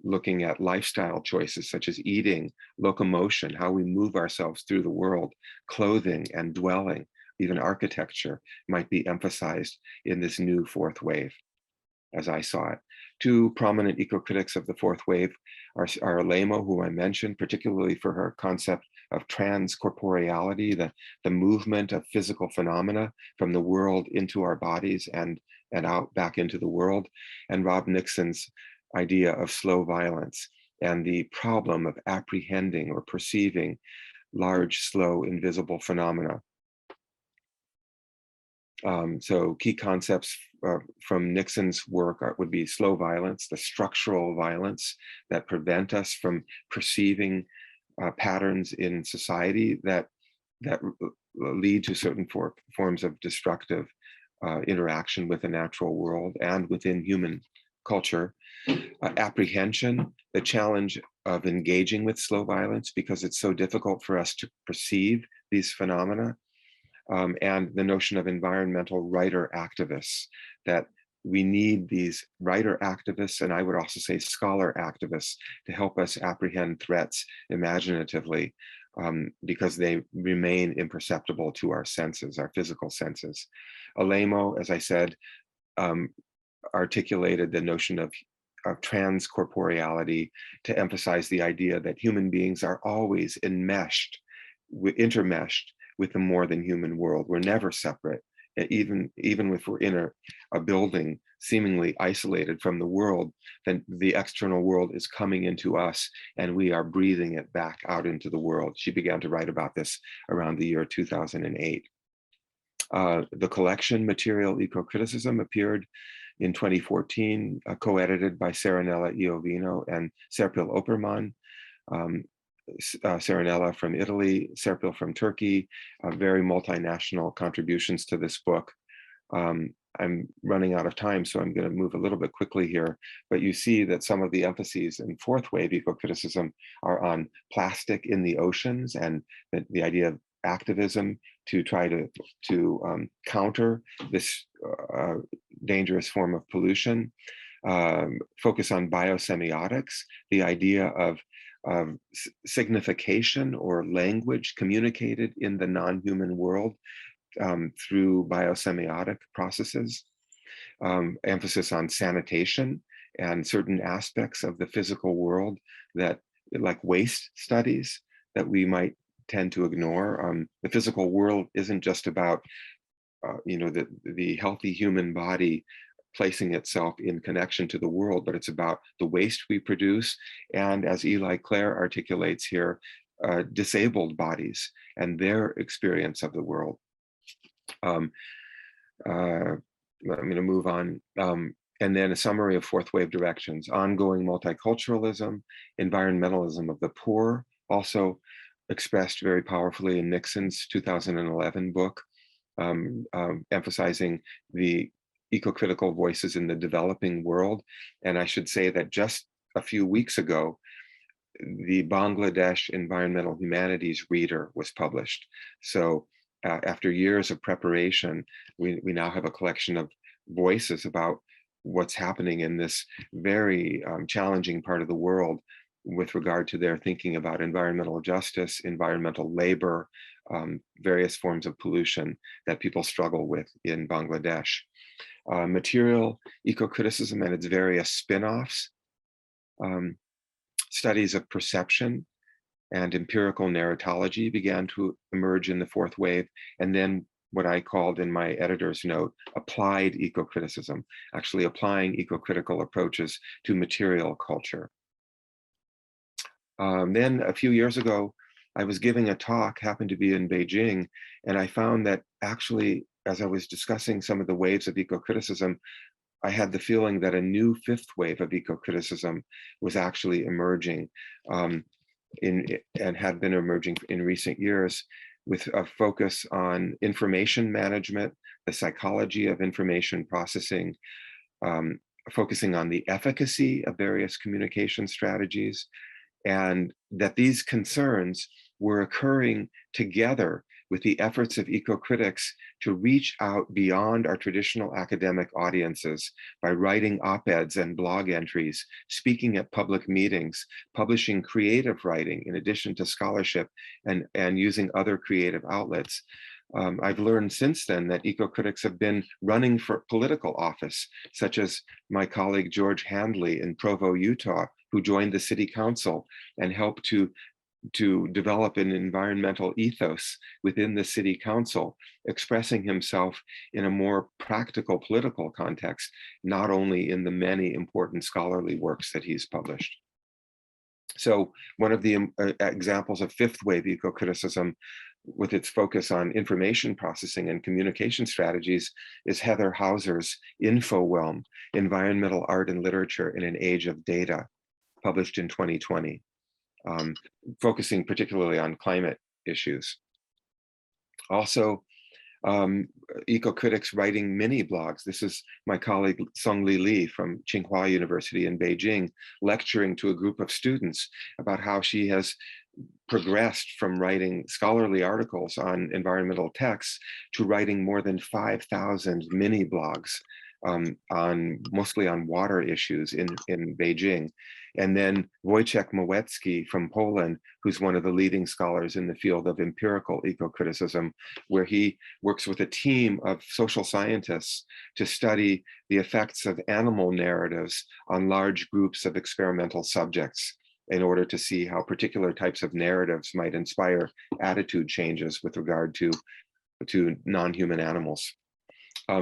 looking at lifestyle choices such as eating, locomotion, how we move ourselves through the world, clothing and dwelling, even architecture might be emphasized in this new fourth wave, as I saw it. Two prominent eco-critics of the fourth wave are Alamo, who I mentioned, particularly for her concept of transcorporeality, the movement of physical phenomena from the world into our bodies and out back into the world, and Rob Nixon's idea of slow violence and the problem of apprehending or perceiving large, slow, invisible phenomena. So key concepts from Nixon's work would be slow violence, the structural violence that prevent us from perceiving patterns in society that lead to certain forms of destructive interaction with the natural world and within human culture. Apprehension, the challenge of engaging with slow violence because it's so difficult for us to perceive these phenomena. And the notion of environmental writer activists, that we need these writer activists, and I would also say scholar activists, to help us apprehend threats imaginatively, because they remain imperceptible to our senses, our physical senses. Alamo, as I said, articulated the notion of transcorporeality to emphasize the idea that human beings are always intermeshed with the more than human world. We're never separate, even if we're in a building seemingly isolated from the world, then the external world is coming into us and we are breathing it back out into the world. She began to write about this around the year 2008. The collection Material Ecocriticism appeared in 2014, co-edited by Serenella Iovino and Serpil Opperman. Serenella from Italy, Serpil from Turkey, very multinational contributions to this book. I'm running out of time, so I'm going to move a little bit quickly here, but you see that some of the emphases in fourth wave ecocriticism are on plastic in the oceans and the idea of activism to try to counter dangerous form of pollution, focus on biosemiotics, the idea of signification or language communicated in the non-human world through biosemiotic processes, emphasis on sanitation and certain aspects of the physical world that, like waste studies, that we might tend to ignore. The physical world isn't just about the healthy human body placing itself in connection to the world, but it's about the waste we produce, and as Eli Clare articulates here, disabled bodies and their experience of the world. I'm going to move on. And then a summary of fourth wave directions: ongoing multiculturalism, environmentalism of the poor, also expressed very powerfully in Nixon's 2011 book, emphasizing the ecocritical voices in the developing world. And I should say that just a few weeks ago, the Bangladesh Environmental Humanities Reader was published. So after years of preparation, we now have a collection of voices about what's happening in this very challenging part of the world with regard to their thinking about environmental justice, environmental labor, various forms of pollution that people struggle with in Bangladesh. Material ecocriticism and its various spin-offs, studies of perception and empirical narratology began to emerge in the fourth wave, and then what I called in my editor's note, applied ecocriticism, actually applying ecocritical approaches to material culture. Then a few years ago, I was giving a talk, happened to be in Beijing, and I found that actually, as I was discussing some of the waves of ecocriticism, I had the feeling that a new fifth wave of ecocriticism was actually emerging and had been emerging in recent years, with a focus on information management, the psychology of information processing, focusing on the efficacy of various communication strategies, and that these concerns were occurring together with the efforts of ecocritics to reach out beyond our traditional academic audiences by writing op-eds and blog entries, speaking at public meetings, publishing creative writing in addition to scholarship, and using other creative outlets. I've learned since then that ecocritics have been running for political office, such as my colleague George Handley in Provo, Utah, who joined the city council and helped to develop an environmental ethos within the city council, expressing himself in a more practical political context, not only in the many important scholarly works that he's published. So one of the examples of fifth wave ecocriticism, with its focus on information processing and communication strategies, is Heather Hauser's InfoWhelm, Environmental Art and Literature in an Age of Data, published in 2020, focusing particularly on climate issues. Also, ecocritics writing mini blogs. This is my colleague Song-Li Li from Tsinghua University in Beijing, lecturing to a group of students about how she has progressed from writing scholarly articles on environmental texts to writing more than 5,000 mini blogs mostly on water issues in Beijing. And then Wojciech Małecki from Poland, who's one of the leading scholars in the field of empirical ecocriticism, where he works with a team of social scientists to study the effects of animal narratives on large groups of experimental subjects, in order to see how particular types of narratives might inspire attitude changes with regard to non-human animals.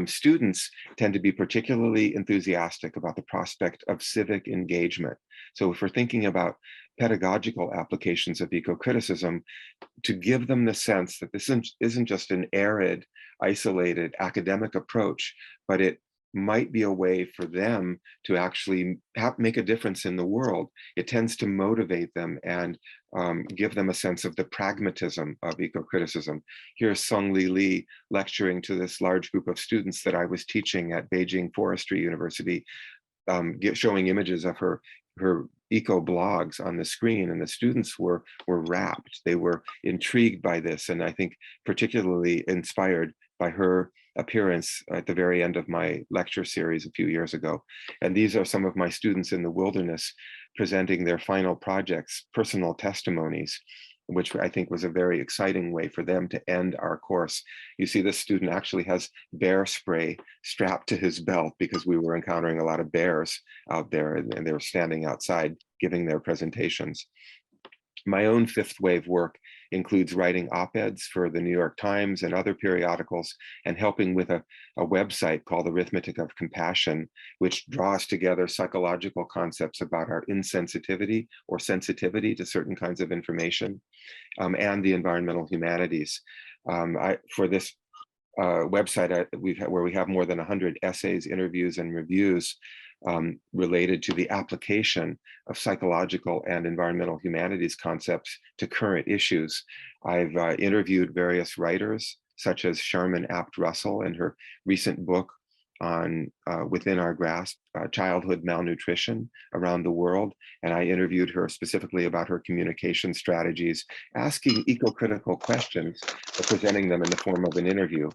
Students tend to be particularly enthusiastic about the prospect of civic engagement. So if we're thinking about pedagogical applications of ecocriticism, to give them the sense that this isn't just an arid, isolated academic approach, but it might be a way for them to actually make a difference in the world. It tends to motivate them and give them a sense of the pragmatism of ecocriticism. Here's Song-Li Li lecturing to this large group of students that I was teaching at Beijing Forestry University, showing images of her eco blogs on the screen, and the students were rapt. They were intrigued by this, and I think particularly inspired by her appearance at the very end of my lecture series a few years ago. And these are some of my students in the wilderness presenting their final projects, personal testimonies, which I think was a very exciting way for them to end our course. You see, this student actually has bear spray strapped to his belt because we were encountering a lot of bears out there, and they were standing outside giving their presentations. My own fifth wave work includes writing op-eds for the New York Times and other periodicals, and helping with a website called Arithmetic of Compassion, which draws together psychological concepts about our insensitivity or sensitivity to certain kinds of information, and the environmental humanities. For this website where we have more than 100 essays, interviews, and reviews related to the application of psychological and environmental humanities concepts to current issues. I've interviewed various writers, such as Sharman Apt Russell in her recent book on Within Our Grasp, childhood malnutrition around the world. And I interviewed her specifically about her communication strategies, asking eco-critical questions, but presenting them in the form of an interview.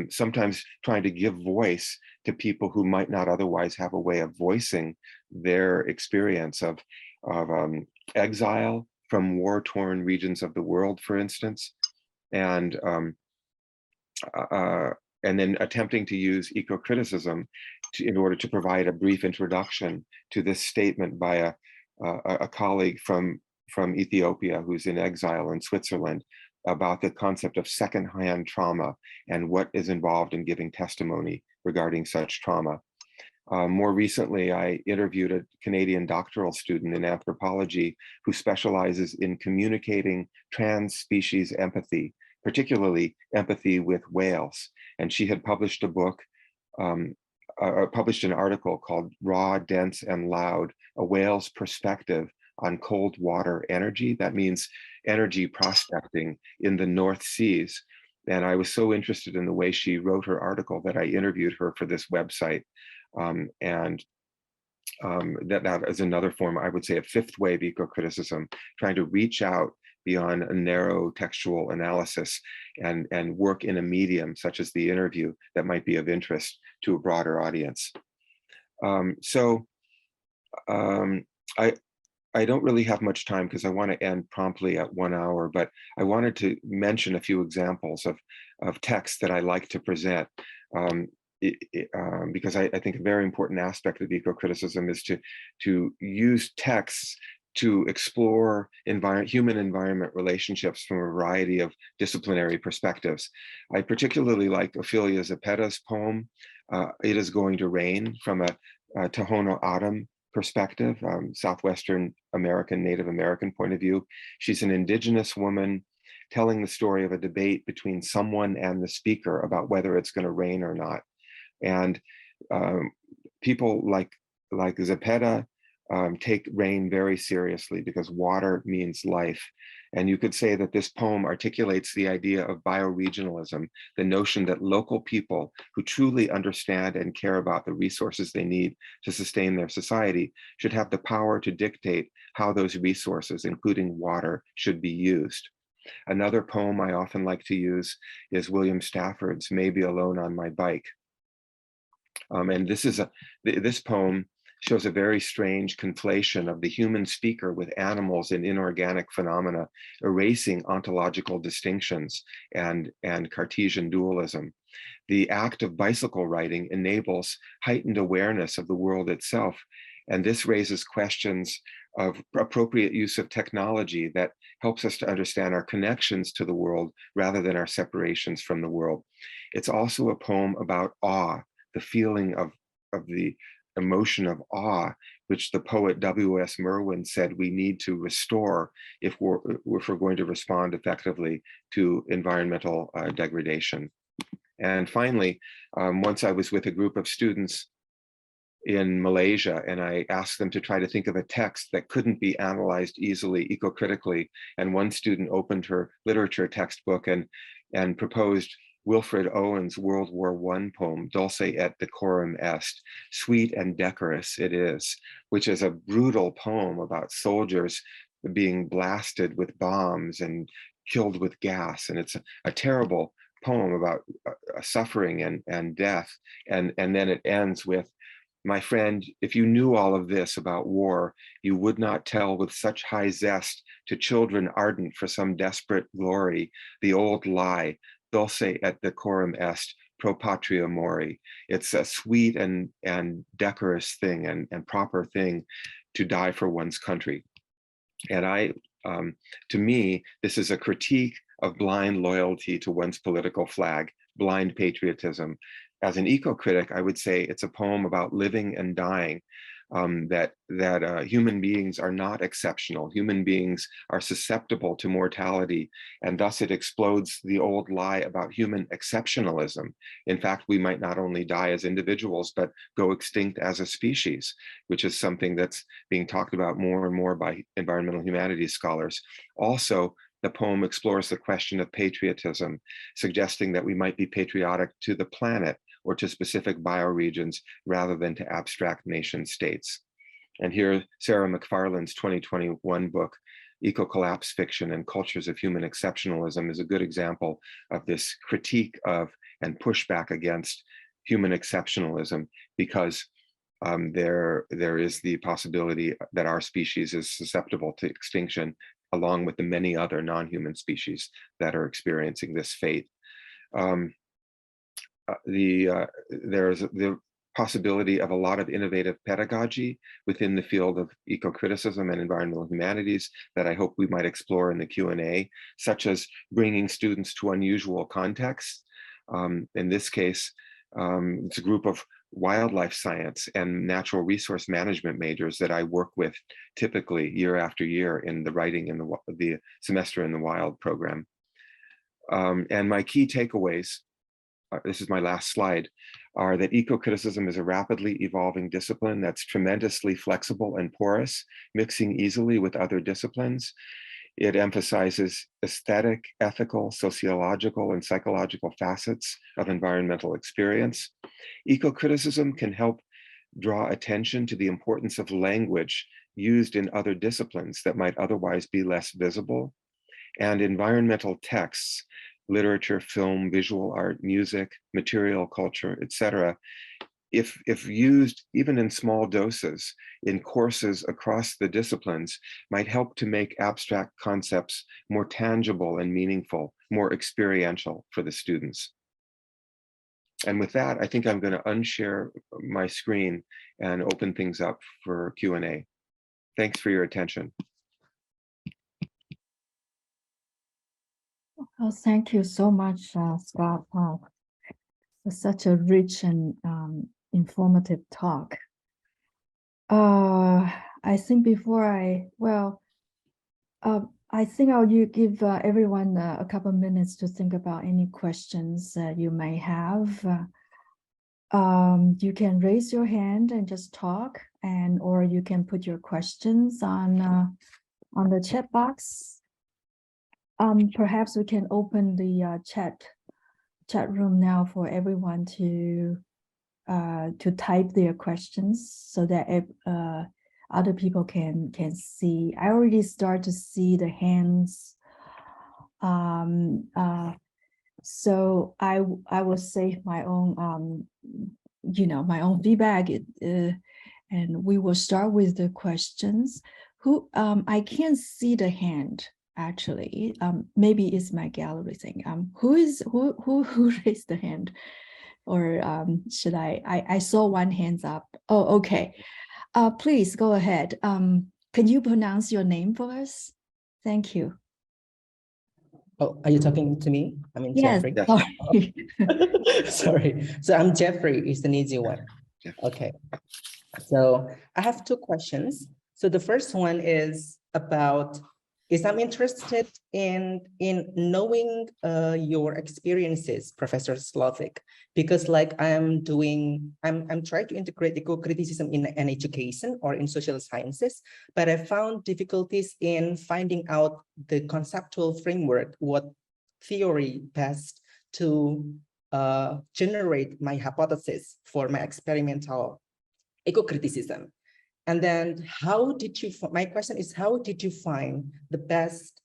Sometimes trying to give voice to people who might not otherwise have a way of voicing their experience of exile from war-torn regions of the world, for instance, and then attempting to use ecocriticism in order to provide a brief introduction to this statement by a colleague from Ethiopia who's in exile in Switzerland, about the concept of secondhand trauma and what is involved in giving testimony regarding such trauma. More recently, I interviewed a Canadian doctoral student in anthropology who specializes in communicating trans-species empathy, particularly empathy with whales. And she had published a book, published an article called Raw, Dense, and Loud, A Whale's Perspective on Cold Water Energy. That means energy prospecting in the North Seas. And I was so interested in the way she wrote her article that I interviewed her for this website. That is another form, I would say, of fifth wave eco-criticism, trying to reach out beyond a narrow textual analysis and work in a medium such as the interview that might be of interest to a broader audience. I don't really have much time because I want to end promptly at 1 hour, but I wanted to mention a few examples of texts that I like to present, because I think a very important aspect of eco-criticism is to use texts to explore human-environment relationships from a variety of disciplinary perspectives. I particularly like Ofelia Zepeda's poem, It Is Going to Rain, from a Tohono O'odham perspective, Southwestern American, Native American point of view. She's an indigenous woman telling the story of a debate between someone and the speaker about whether it's going to rain or not. And people like Zepeda take rain very seriously because water means life. And you could say that this poem articulates the idea of bioregionalism, the notion that local people who truly understand and care about the resources they need to sustain their society should have the power to dictate how those resources, including water, should be used. Another poem I often like to use is William Stafford's Maybe Alone on My Bike. And this poem shows a very strange conflation of the human speaker with animals and inorganic phenomena, erasing ontological distinctions and Cartesian dualism. The act of bicycle riding enables heightened awareness of the world itself, and this raises questions of appropriate use of technology that helps us to understand our connections to the world rather than our separations from the world. It's also a poem about awe, the feeling of the emotion of awe, which the poet W.S. Merwin said we need to restore if we're going to respond effectively to environmental degradation. And finally, once I was with a group of students in Malaysia, and I asked them to try to think of a text that couldn't be analyzed easily, eco-critically. And one student opened her literature textbook and proposed Wilfred Owen's World War I poem, Dulce Et Decorum Est, Sweet and Decorous It Is, which is a brutal poem about soldiers being blasted with bombs and killed with gas. And it's a terrible poem about suffering and death. And then it ends with, my friend, if you knew all of this about war, you would not tell with such high zest to children ardent for some desperate glory, the old lie, Dulce et Decorum Est, pro patria mori. It's a sweet and decorous thing and proper thing to die for one's country. And to me, this is a critique of blind loyalty to one's political flag, blind patriotism. As an eco-critic, I would say it's a poem about living and dying, that human beings are not exceptional. Human beings are susceptible to mortality, and thus it explodes the old lie about human exceptionalism. In fact, we might not only die as individuals, but go extinct as a species, which is something that's being talked about more and more by environmental humanities scholars. Also, the poem explores the question of patriotism, suggesting that we might be patriotic to the planet or to specific bioregions rather than to abstract nation states. And here, Sarah McFarlane's 2021 book, Eco-Collapse Fiction and Cultures of Human Exceptionalism, is a good example of this critique of and pushback against human exceptionalism, because there is the possibility that our species is susceptible to extinction, along with the many other non-human species that are experiencing this fate. There's the possibility of a lot of innovative pedagogy within the field of ecocriticism and environmental humanities that I hope we might explore in the Q&A, such as bringing students to unusual contexts. In this case, it's a group of wildlife science and natural resource management majors that I work with typically year after year in the writing in the semester in the wild program. And my key takeaways, this is my last slide, are that ecocriticism is a rapidly evolving discipline that's tremendously flexible and porous, mixing easily with other disciplines. It emphasizes aesthetic, ethical, sociological, and psychological facets of environmental experience. Ecocriticism can help draw attention to the importance of language used in other disciplines that might otherwise be less visible. And environmental texts, literature, film, visual art, music, material culture, etc., if used even in small doses in courses across the disciplines, might help to make abstract concepts more tangible and meaningful, more experiential for the students. And with that, I think I'm going to unshare my screen and open things up for Q&A. Thanks for your attention. Oh, thank you so much, Scott. Wow, for such a rich and informative talk. I think before I think I'll give everyone a couple of minutes to think about any questions you may have. You can raise your hand and just talk, or you can put your questions on the chat box. Perhaps we can open the chat room now for everyone to type their questions so that other people can see. I already start to see the hands. So I will save my own my own feedback, and we will start with the questions. I can't see the hand actually. Maybe it's my gallery thing. Who raised the hand? Or should I saw one hands up. Oh, okay. Please go ahead. Can you pronounce your name for us? Thank you. Oh, are you talking to me? I mean, yes, Jeffrey. Sorry. Sorry. So I'm Jeffrey. It's an easy one. Okay. So I have two questions. So the first one is about, I'm interested in knowing your experiences, Professor Slovic, because like I'm trying to integrate eco-criticism in education or in social sciences, but I found difficulties in finding out the conceptual framework, what theory best to generate my hypothesis for my experimental eco-criticism. And then my question is, how did you find the best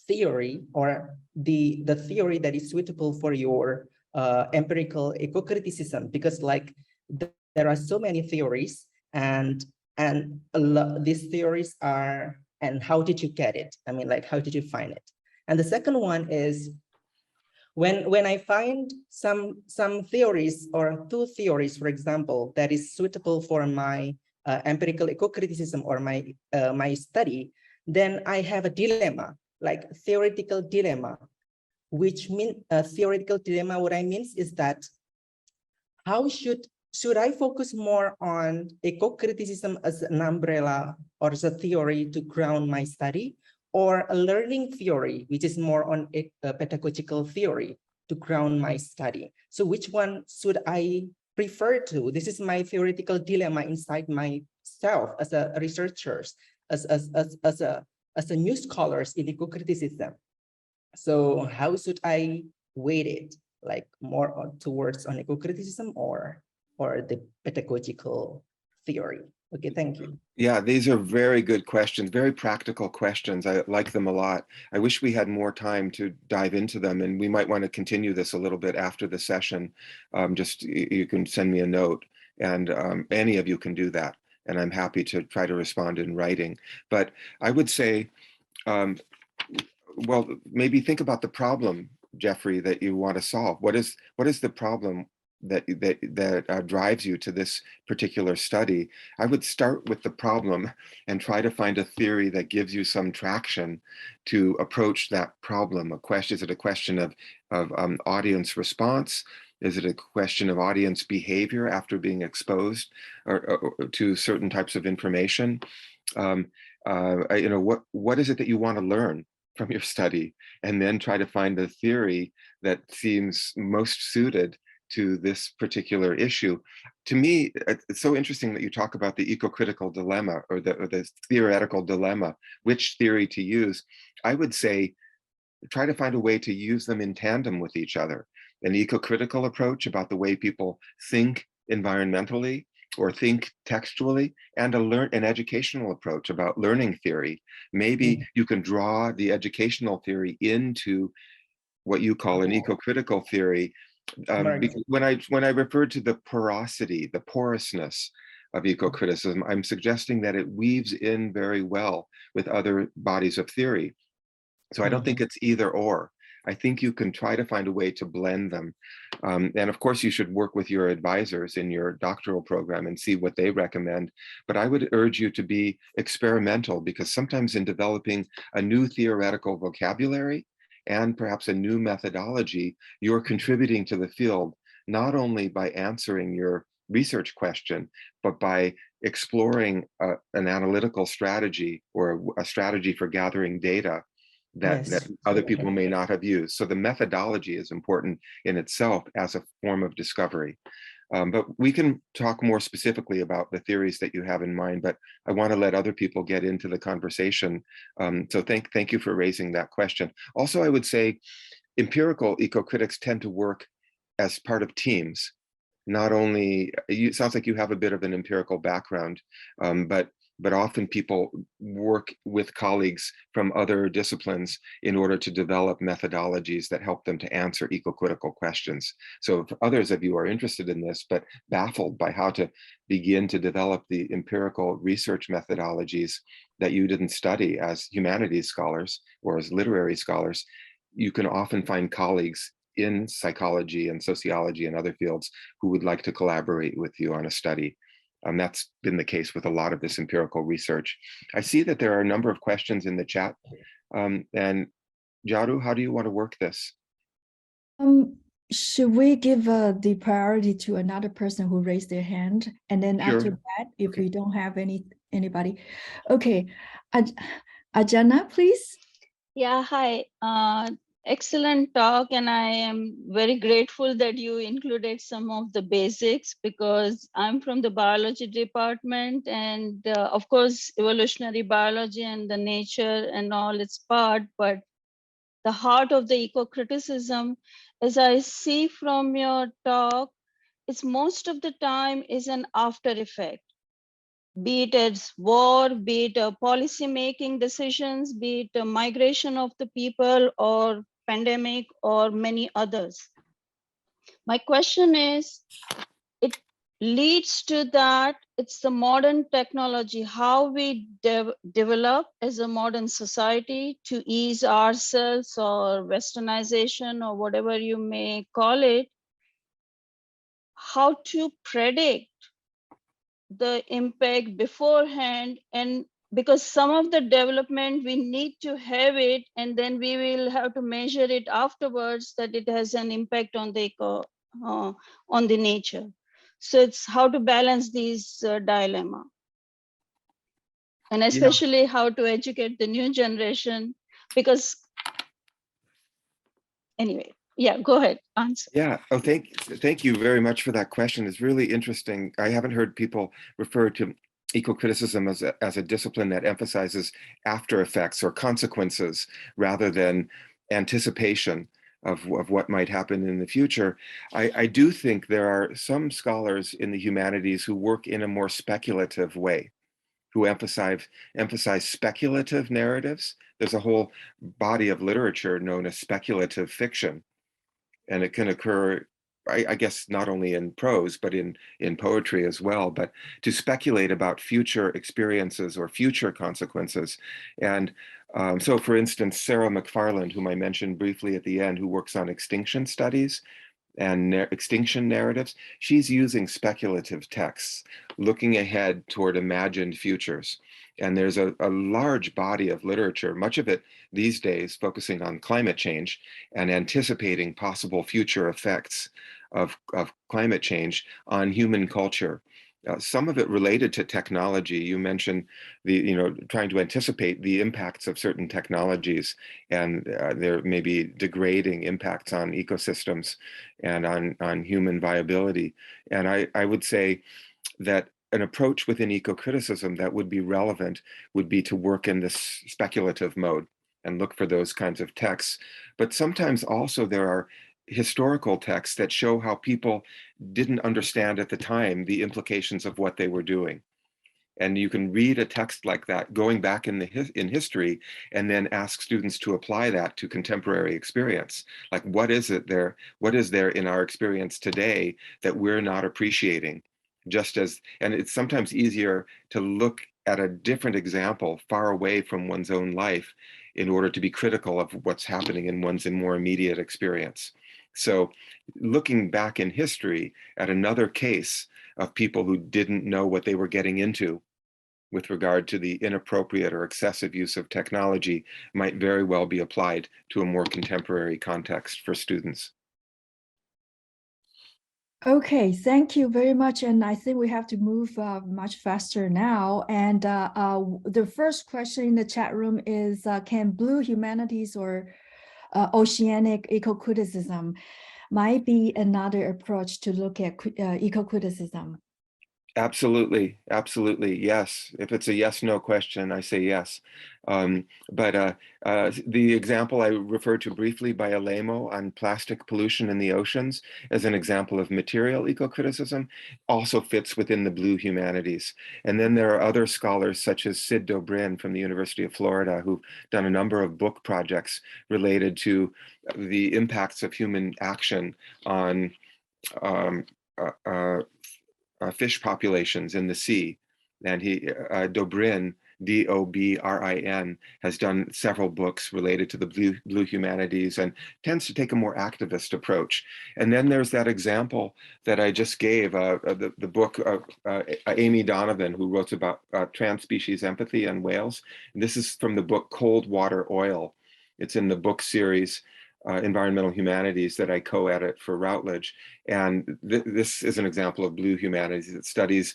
theory or the theory that is suitable for your empirical ecocriticism, because like there are so many theories, and these theories are, and how did you get it? I mean, like, how did you find it? And the second one is when I find some theories or two theories, for example, that is suitable for my empirical ecocriticism or my my study, then I have a dilemma, like theoretical dilemma, which means theoretical dilemma. What I mean is that how should I focus more on ecocriticism as an umbrella or as a theory to ground my study, or a learning theory, which is more on a pedagogical theory to ground my study? So which one should I prefer to? This is my theoretical dilemma inside myself as a researcher, as a new scholars in ecocriticism. So how should I weight it, like more towards on ecocriticism or the pedagogical theory? Okay, thank you. Yeah, these are very good questions, very practical questions. I like them a lot. I wish we had more time to dive into them, and we might want to continue this a little bit after the session. Just you can send me a note, and any of you can do that, and I'm happy to try to respond in writing. But I would say, well, maybe think about the problem, Jeffrey, that you want to solve. What is the problem that drives you to this particular study? I would start with the problem and try to find a theory that gives you some traction to approach that problem. Is it a question of audience response? Is it a question of audience behavior after being exposed or to certain types of information? What is it that you want to learn from your study, and then try to find a theory that seems most suited to this particular issue. To me, it's so interesting that you talk about the ecocritical dilemma or the theoretical dilemma, which theory to use. I would say, try to find a way to use them in tandem with each other. An ecocritical approach about the way people think environmentally or think textually, and an educational approach about learning theory. Maybe you can draw the educational theory into what you call an ecocritical theory. Because when I referred to the porosity, the porousness of ecocriticism, I'm suggesting that it weaves in very well with other bodies of theory. So I don't think it's either or. I think you can try to find a way to blend them. And of course, you should work with your advisors in your doctoral program and see what they recommend. But I would urge you to be experimental, because sometimes in developing a new theoretical vocabulary and perhaps a new methodology, you're contributing to the field, not only by answering your research question, but by exploring an analytical strategy or a strategy for gathering data that other people may not have used. So the methodology is important in itself as a form of discovery. But we can talk more specifically about the theories that you have in mind, but I want to let other people get into the conversation. So thank you for raising that question. Also, I would say empirical ecocritics tend to work as part of teams. Not only, it sounds like you have a bit of an empirical background, but often people work with colleagues from other disciplines in order to develop methodologies that help them to answer ecocritical questions. So if others of you are interested in this, but baffled by how to begin to develop the empirical research methodologies that you didn't study as humanities scholars or as literary scholars, you can often find colleagues in psychology and sociology and other fields who would like to collaborate with you on a study. That's been the case with a lot of this empirical research. I see that there are a number of questions in the chat. And Jaru, how do you want to work this? Should we give the priority to another person who raised their hand? And then after that, if we don't have anybody. Okay, Ajana, please. Yeah, hi. Excellent talk, and I am very grateful that you included some of the basics, because I'm from the biology department, and of course evolutionary biology and the nature and all its part, but the heart of the ecocriticism, as I see from your talk, it's most of the time is an after effect, be it as war, be it policy making decisions, be it a migration of the people or pandemic or many others. My question is, it leads to that, it's the modern technology, how we develop as a modern society to ease ourselves or westernization or whatever you may call it, how to predict the impact beforehand, and because some of the development we need to have it and then we will have to measure it afterwards that it has an impact on the on the nature. So it's how to balance these dilemma, and especially how to educate the new generation, because anyway, yeah, go ahead, answer. Yeah. Oh, thank you very much for that question. It's really interesting. I haven't heard people refer to eco-criticism as a discipline that emphasizes after effects or consequences rather than anticipation of what might happen in the future. I do think there are some scholars in the humanities who work in a more speculative way, who emphasize speculative narratives. There's a whole body of literature known as speculative fiction. And it can occur, I guess, not only in prose, but in poetry as well, but to speculate about future experiences or future consequences. And so, for instance, Sarah McFarland, whom I mentioned briefly at the end, who works on extinction studies and extinction narratives, she's using speculative texts, looking ahead toward imagined futures. And there's a large body of literature, much of it these days focusing on climate change and anticipating possible future effects of climate change on human culture. Some of it related to technology. You mentioned trying to anticipate the impacts of certain technologies, and there may be degrading impacts on ecosystems and on human viability. And I would say that an approach within eco-criticism that would be relevant would be to work in this speculative mode and look for those kinds of texts. But sometimes also there are historical texts that show how people didn't understand at the time the implications of what they were doing. And you can read a text like that going back in history and then ask students to apply that to contemporary experience. Like, what is there in our experience today that we're not appreciating? And it's sometimes easier to look at a different example far away from one's own life in order to be critical of what's happening in one's more immediate experience. So looking back in history at another case of people who didn't know what they were getting into with regard to the inappropriate or excessive use of technology might very well be applied to a more contemporary context for students. Okay, thank you very much. And I think we have to move much faster now. And the first question in the chat room is, can blue humanities or oceanic eco-criticism might be another approach to look at eco-criticism? Absolutely, absolutely, yes. If it's a yes/no question, I say yes. But the example I referred to briefly by Alemo on plastic pollution in the oceans as an example of material eco-criticism also fits within the blue humanities. And then there are other scholars such as Sid Dobrin from the University of Florida who've done a number of book projects related to the impacts of human action on fish populations in the sea. And Dobrin, D-O-B-R-I-N, has done several books related to the blue humanities and tends to take a more activist approach. And then there's that example that I just gave, the book of Amy Donovan, who wrote about trans-species empathy on whales. And this is from the book Cold Water Oil. It's in the book series Environmental Humanities that I co-edit for Routledge. And this is an example of blue humanities that studies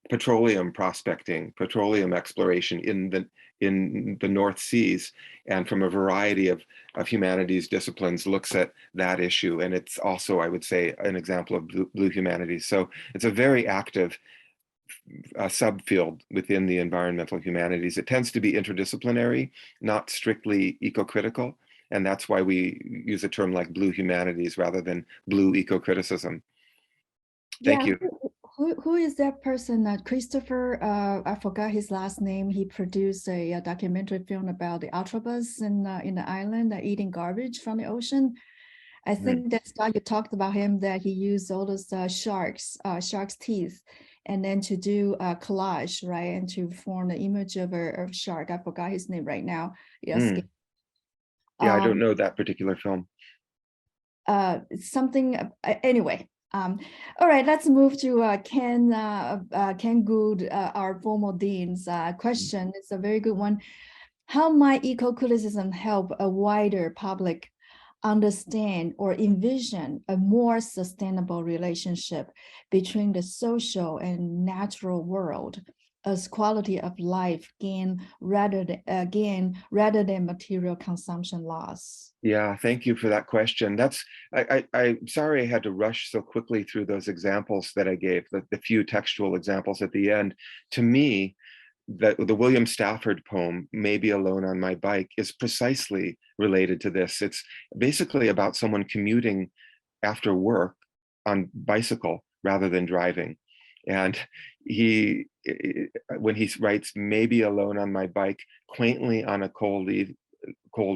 petroleum prospecting, petroleum exploration in the North Seas, and from a variety of humanities disciplines looks at that issue. And it's also, I would say, an example of blue humanities. So it's a very active subfield within the environmental humanities. It tends to be interdisciplinary, not strictly eco-critical. And that's why we use a term like blue humanities rather than blue eco-criticism. Thank you. Who is that person? Christopher, I forgot his last name. He produced a documentary film about the ultrabus in the island eating garbage from the ocean. I think that Scott, you talked about him, that he used all those sharks' teeth, and then to do a collage, right? And to form the image of a shark. I forgot his name right now. Yes. Yeah, I don't know that particular film. Something, anyway. All right, let's move to Ken Gould, our former dean's question. It's a very good one. How might eco-criticism help a wider public understand or envision a more sustainable relationship between the social and natural world, as quality of life gain rather than material consumption loss? Yeah, thank you for that question. I'm sorry I had to rush so quickly through those examples that I gave, the few textual examples at the end. To me, the William Stafford poem, Maybe Alone on My Bike, is precisely related to this. It's basically about someone commuting after work on bicycle rather than driving. And when he writes, maybe alone on my bike, quaintly on a cold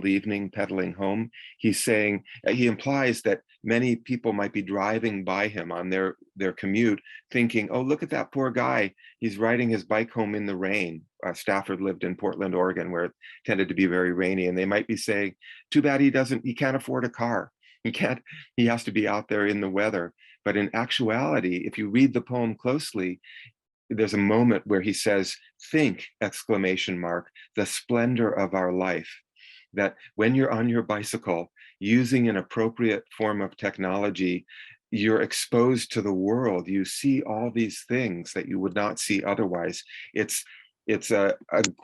evening pedaling home, he's saying, he implies that many people might be driving by him on their commute thinking, oh, look at that poor guy, he's riding his bike home in the rain. Stafford lived in Portland, Oregon, where it tended to be very rainy, and they might be saying, too bad he can't afford a car, he has to be out there in the weather. But in actuality, if you read the poem closely, there's a moment where he says, think, exclamation mark, the splendor of our life. That when you're on your bicycle, using an appropriate form of technology, you're exposed to the world. You see all these things that you would not see otherwise. It's a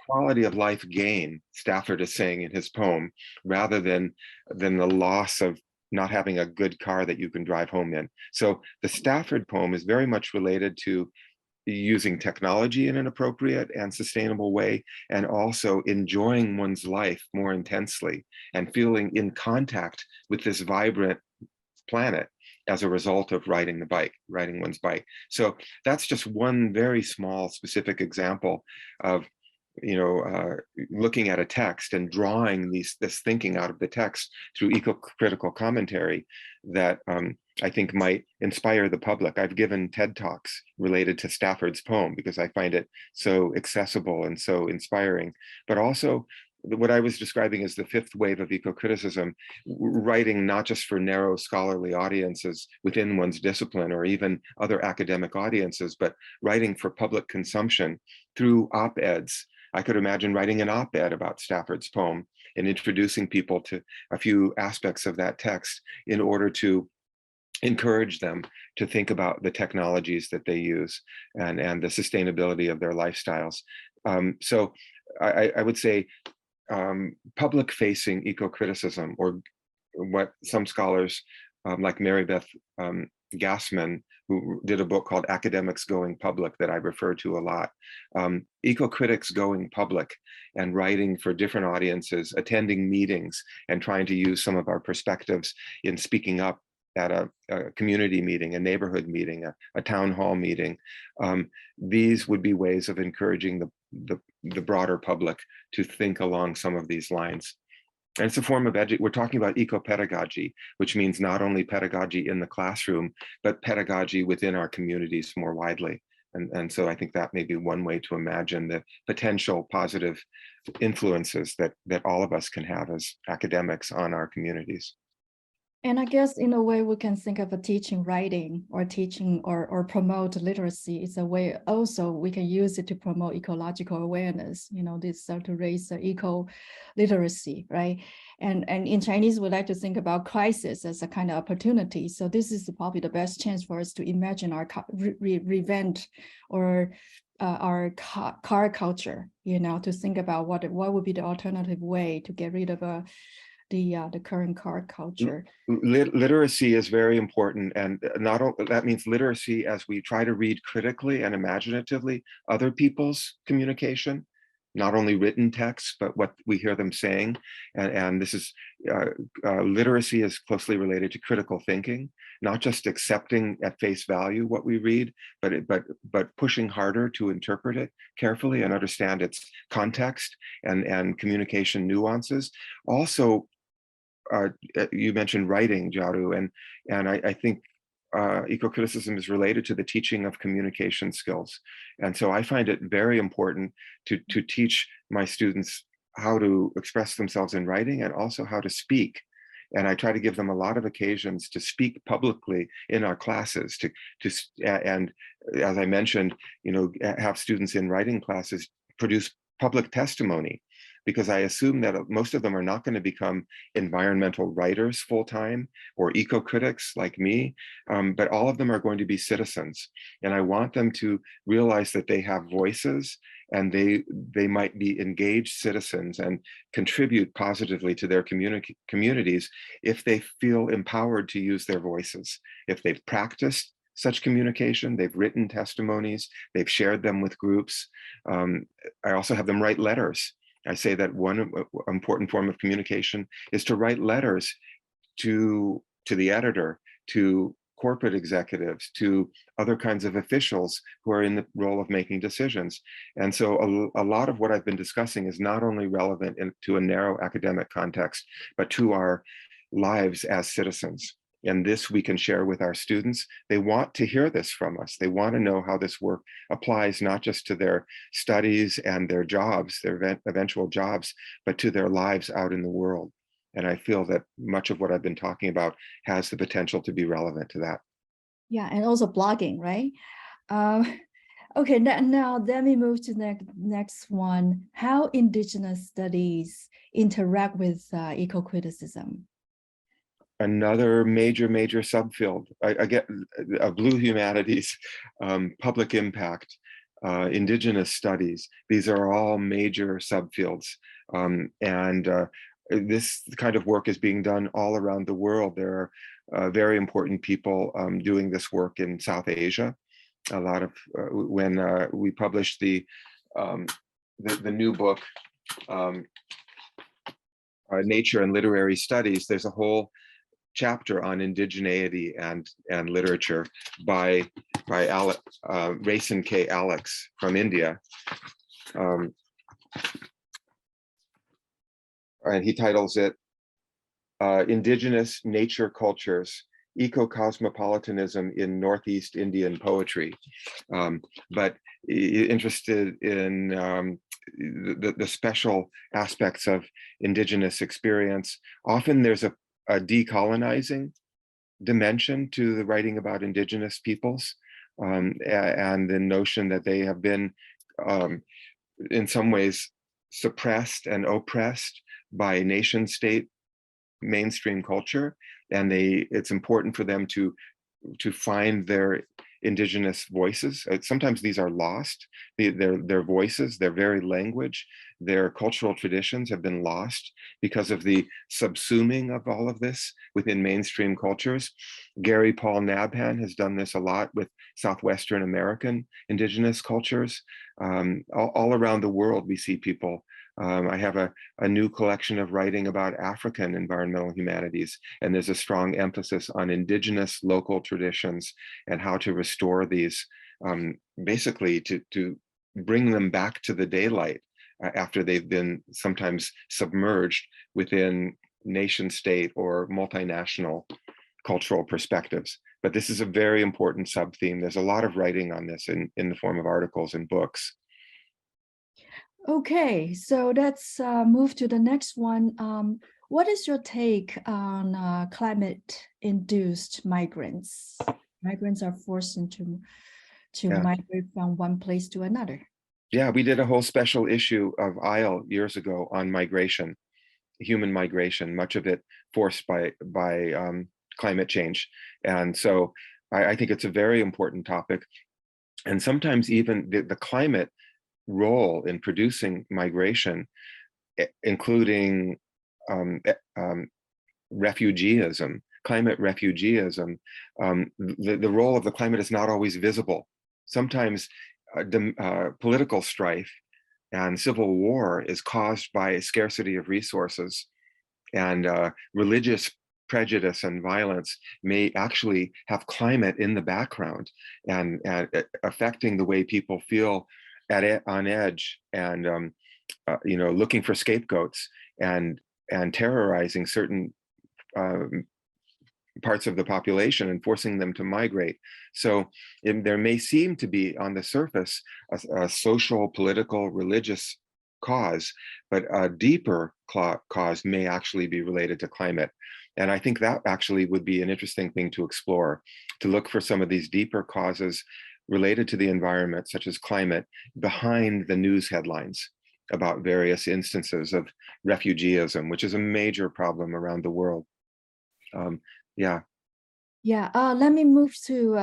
quality of life gain, Stafford is saying in his poem, rather than the loss of not having a good car that you can drive home in. So the Stafford poem is very much related to using technology in an appropriate and sustainable way, and also enjoying one's life more intensely and feeling in contact with this vibrant planet as a result of riding one's bike. So that's just one very small specific example of looking at a text and drawing this thinking out of the text through eco-critical commentary that I think might inspire the public. I've given TED Talks related to Stafford's poem because I find it so accessible and so inspiring. But also, what I was describing as the fifth wave of eco-criticism, writing not just for narrow scholarly audiences within one's discipline or even other academic audiences, but writing for public consumption through op-eds. I could imagine writing an op-ed about Stafford's poem and introducing people to a few aspects of that text in order to encourage them to think about the technologies that they use and the sustainability of their lifestyles. So I would say public-facing eco-criticism, or what some scholars like Mary Beth Gassman, who did a book called Academics Going Public that I refer to a lot. Eco-critics going public and writing for different audiences, attending meetings and trying to use some of our perspectives in speaking up at a community meeting, a neighborhood meeting, a town hall meeting. These would be ways of encouraging the broader public to think along some of these lines. And it's a form of we're talking about eco-pedagogy, which means not only pedagogy in the classroom, but pedagogy within our communities more widely. And so I think that may be one way to imagine the potential positive influences that all of us can have as academics on our communities. And I guess in a way we can think of a teaching writing or teaching or promote literacy. It's a way also we can use it to promote ecological awareness, this to raise the eco-literacy, right? And in Chinese, we like to think about crisis as a kind of opportunity. So this is probably the best chance for us to imagine our revent or our car culture, to think about what would be the alternative way to get rid of the current car culture. Literacy is very important, and not only that means literacy as we try to read critically and imaginatively other people's communication, not only written texts, but what we hear them saying. And this is literacy is closely related to critical thinking, not just accepting at face value what we read, but pushing harder to interpret it carefully and understand its context and communication nuances. Also, you mentioned writing, Jaru, and I think eco-criticism is related to the teaching of communication skills. And so I find it very important to teach my students how to express themselves in writing and also how to speak. And I try to give them a lot of occasions to speak publicly in our classes, and as I mentioned, have students in writing classes produce public testimony, because I assume that most of them are not going to become environmental writers full-time or eco-critics like me, but all of them are going to be citizens. And I want them to realize that they have voices, and they might be engaged citizens and contribute positively to their communities if they feel empowered to use their voices, if they've practiced such communication, they've written testimonies, they've shared them with groups. I also have them write letters. I say that one important form of communication is to write letters to the editor, to corporate executives, to other kinds of officials who are in the role of making decisions. And so a lot of what I've been discussing is not only relevant to a narrow academic context, but to our lives as citizens. And this we can share with our students. They want to hear this from us. They want to know how this work applies not just to their studies and their jobs, their eventual jobs, but to their lives out in the world. And I feel that much of what I've been talking about has the potential to be relevant to that. Yeah, and also blogging, right? Okay, now let me move to the next one. How Indigenous studies interact with eco-criticism. Another major subfield, again, blue humanities, public impact, Indigenous studies. These are all major subfields. This kind of work is being done all around the world. There are very important people doing this work in South Asia. A lot of, when we published the new book, Nature and Literary Studies, there's a whole chapter on indigeneity and literature by Raisin K. Alex from India. And he titles it Indigenous Nature Cultures, Eco-Cosmopolitanism in Northeast Indian Poetry. But interested in the special aspects of Indigenous experience. Often there's a decolonizing dimension to the writing about Indigenous peoples, and the notion that they have been in some ways suppressed and oppressed by nation state mainstream culture, and it's important for them to find their Indigenous voices. Sometimes these are lost. Their voices, their very language, their cultural traditions have been lost because of the subsuming of all of this within mainstream cultures. Gary Paul Nabhan has done this a lot with Southwestern American Indigenous cultures. All around the world, we see people. I have a new collection of writing about African environmental humanities, and there's a strong emphasis on Indigenous local traditions and how to restore these, basically to bring them back to the daylight after they've been sometimes submerged within nation state or multinational cultural perspectives. But this is a very important sub-theme. There's a lot of writing on this in the form of articles and books. Okay, so let's move to the next one. What is your take on climate-induced migrants? Migrants are forced to migrate from one place to another. Yeah, we did a whole special issue of ISLE years ago on migration, human migration, much of it forced by climate change. And so I think it's a very important topic. And sometimes even the climate role in producing migration, including refugeeism, climate refugeeism, the role of the climate is not always visible. Sometimes political strife and civil war is caused by a scarcity of resources, and religious prejudice and violence may actually have climate in the background and affecting the way people feel on edge and looking for scapegoats and terrorizing certain parts of the population and forcing them to migrate. So there may seem to be on the surface a social, political, religious cause, but a deeper cause may actually be related to climate. And I think that actually would be an interesting thing to explore, to look for some of these deeper causes related to the environment, such as climate, behind the news headlines about various instances of refugeeism, which is a major problem around the world. Yeah. Yeah, let me move to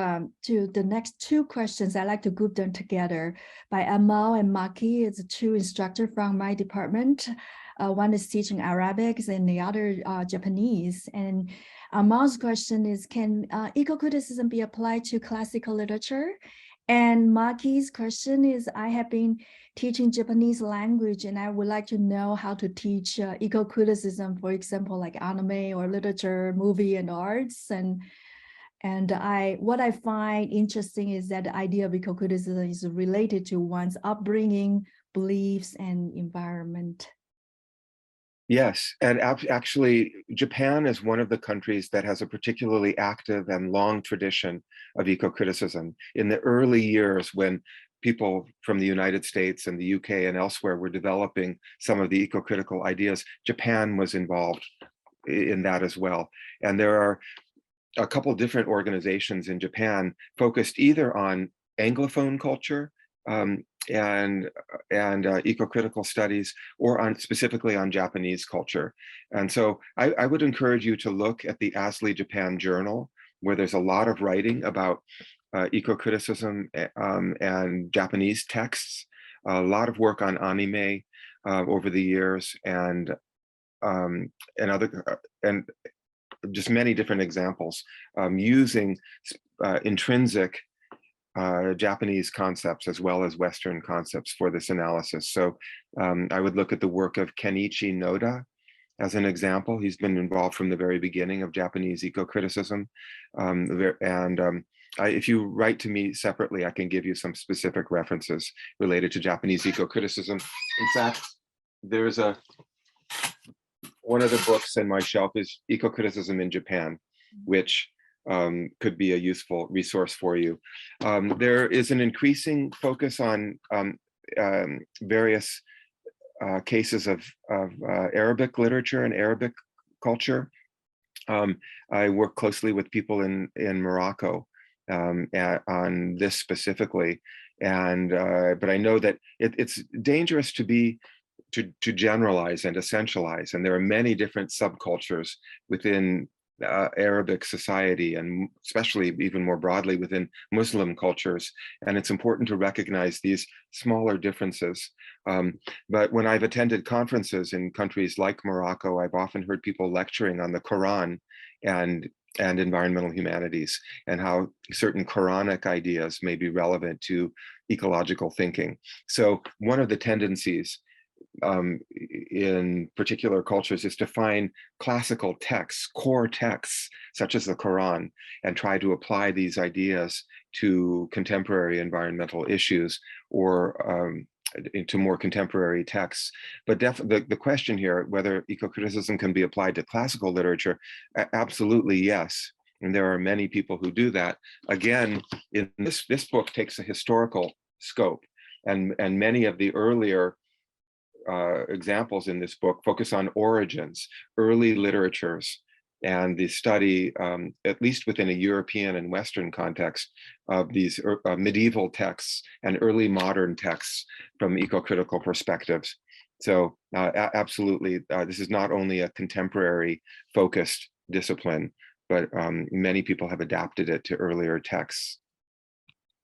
the next two questions. I like to group them together by Amal and Maki. It's two instructors from my department. One is teaching Arabic and the other Japanese. And Amal's question is, can eco-criticism be applied to classical literature? And Maki's question is, I have been teaching Japanese language and I would like to know how to teach eco-criticism, for example, like anime or literature, movie and arts. And what I find interesting is that the idea of eco-criticism is related to one's upbringing, beliefs, and environment. Yes, and actually, Japan is one of the countries that has a particularly active and long tradition of eco-criticism. In the early years, when people from the United States and the UK and elsewhere were developing some of the eco-critical ideas, Japan was involved in that as well. And there are a couple different organizations in Japan focused either on Anglophone culture and eco-critical studies, or specifically on Japanese culture. And so I would encourage you to look at the ASLI Japan Journal, where there's a lot of writing about eco-criticism and Japanese texts, a lot of work on anime over the years, and just many different examples using intrinsic Japanese concepts as well as Western concepts for this analysis. So I would look at the work of Kenichi Noda as an example. He's been involved from the very beginning of Japanese eco-criticism. If you write to me separately, I can give you some specific references related to Japanese eco-criticism. In fact, there's one of the books in my shelf is Ecocriticism in Japan, which could be a useful resource for you. There is an increasing focus on various cases of Arabic literature and Arabic culture. I work closely with people in Morocco on this specifically, but I know that it's dangerous to generalize and essentialize, and there are many different subcultures within Arabic society, and especially even more broadly within Muslim cultures, and it's important to recognize these smaller differences. But when I've attended conferences in countries like Morocco, I've often heard people lecturing on the Quran and environmental humanities, and how certain Quranic ideas may be relevant to ecological thinking. So one of the tendencies in particular cultures is to find classical texts, core texts, such as the Quran, and try to apply these ideas to contemporary environmental issues or into more contemporary texts. But the question here, whether eco-criticism can be applied to classical literature, absolutely yes. And there are many people who do that. Again, in this book takes a historical scope, and many of the earlier examples in this book focus on origins, early literatures, and the study, at least within a European and Western context, of these medieval texts and early modern texts from eco-critical perspectives. So absolutely, this is not only a contemporary focused discipline, but many people have adapted it to earlier texts.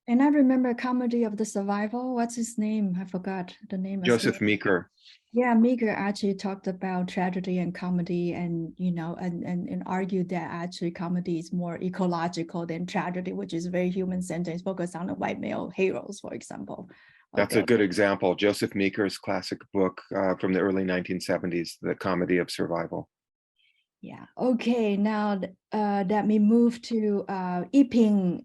And I remember Comedy of the Survival. What's his name? I forgot the name. Joseph Meeker. Yeah, Meeker actually talked about tragedy and comedy, and and argued that actually comedy is more ecological than tragedy, which is very human-centered. It's focused on the white male heroes, for example. That's a good example. Joseph Meeker's classic book from the early 1970s, The Comedy of Survival. Yeah. Okay. Now let me move to Yiping.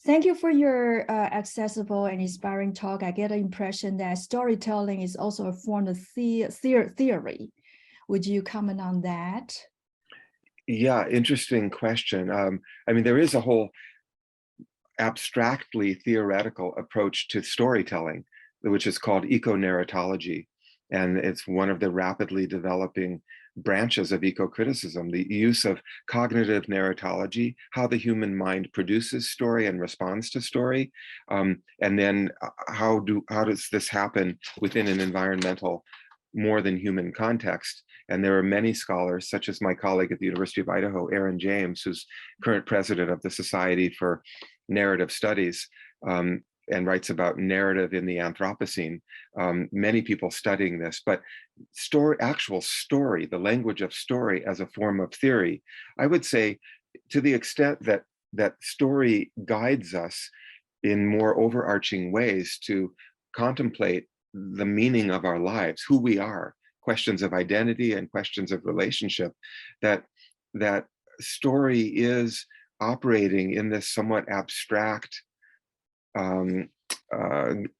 Thank you for your accessible and inspiring talk. I get the impression that storytelling is also a form of theory. Would you comment on that? Yeah, interesting question. I mean, there is a whole abstractly theoretical approach to storytelling, which is called econarratology. And it's one of the rapidly developing branches of ecocriticism, the use of cognitive narratology, how the human mind produces story and responds to story. And then how does this happen within an environmental, more than human context? And there are many scholars, such as my colleague at the University of Idaho, Aaron James, who's current president of the Society for Narrative Studies, and writes about narrative in the Anthropocene. Many people studying this, but actual story, the language of story as a form of theory, I would say, to the extent that story guides us in more overarching ways to contemplate the meaning of our lives, who we are, questions of identity and questions of relationship, that story is operating in this somewhat abstract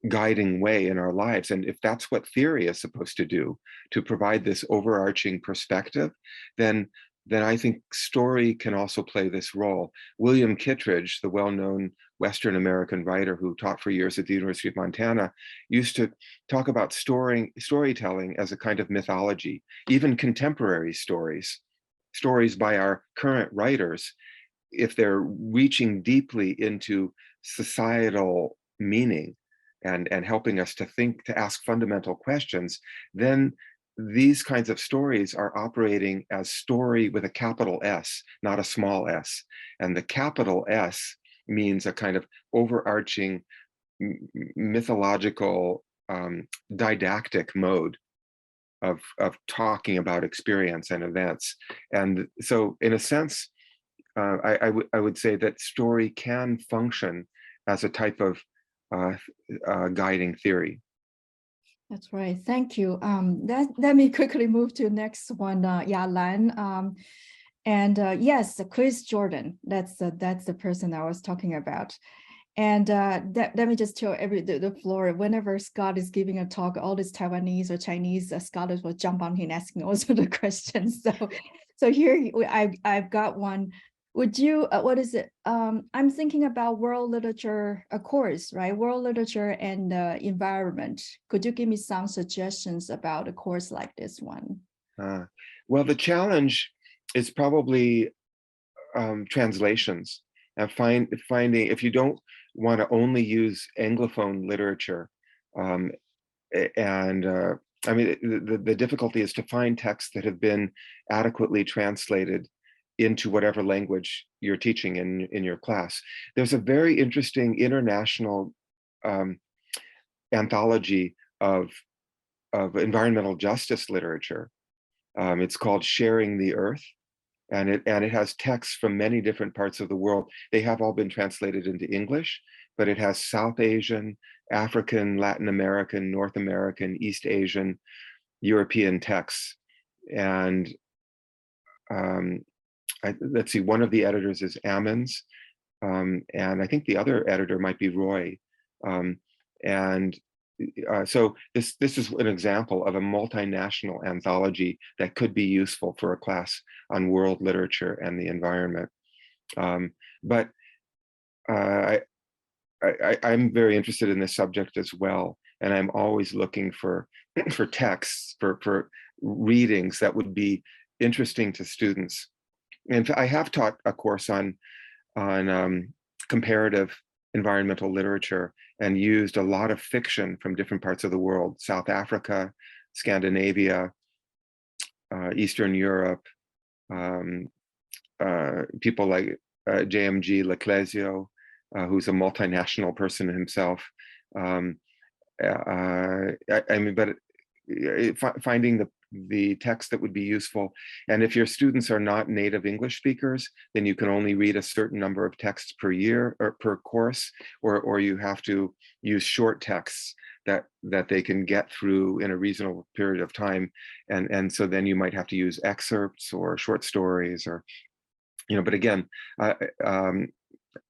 guiding way in our lives. And if that's what theory is supposed to do, to provide this overarching perspective, then I think story can also play this role. William Kittredge, the well-known Western American writer who taught for years at the University of Montana, used to talk about storytelling as a kind of mythology. Even contemporary stories by our current writers, if they're reaching deeply into societal meaning and helping us to think, to ask fundamental questions, then these kinds of stories are operating as story with a capital S, not a small s. And the capital S means a kind of overarching mythological didactic mode of talking about experience and events. And so in a sense, I would say that story can function as a type of guiding theory. That's right. Thank you. Let me quickly move to the next one, Yalan. Yes, Chris Jordan. That's the person I was talking about. And let me just tell the floor. Whenever Scott is giving a talk, all these Taiwanese or Chinese scholars will jump on him asking also the questions. So here I've got one. Would you, what is it? I'm thinking about world literature, a course, right? World literature and environment. Could you give me some suggestions about a course like this one? Well, the challenge is probably translations and finding, if you don't want to only use Anglophone literature, I mean, the difficulty is to find texts that have been adequately translated into whatever language you're teaching in your class. There's a very interesting international anthology of environmental justice literature. It's called Sharing the Earth, and it has texts from many different parts of the world. They have all been translated into English, but it has South Asian, African, Latin American, North American, East Asian, European texts. And let's see, one of the editors is Ammons, and I think the other editor might be Roy. So this is an example of a multinational anthology that could be useful for a class on world literature and the environment. But I'm very interested in this subject as well, and I'm always looking for texts, for readings that would be interesting to students. And I have taught a course on comparative environmental literature and used a lot of fiction from different parts of the world: South Africa, Scandinavia, Eastern Europe, people like JMG Leclésio, who's a multinational person himself. I mean, but finding the text that would be useful. And if your students are not native English speakers, then you can only read a certain number of texts per year or per course, or you have to use short texts that they can get through in a reasonable period of time. And so then you might have to use excerpts or short stories, or, but again,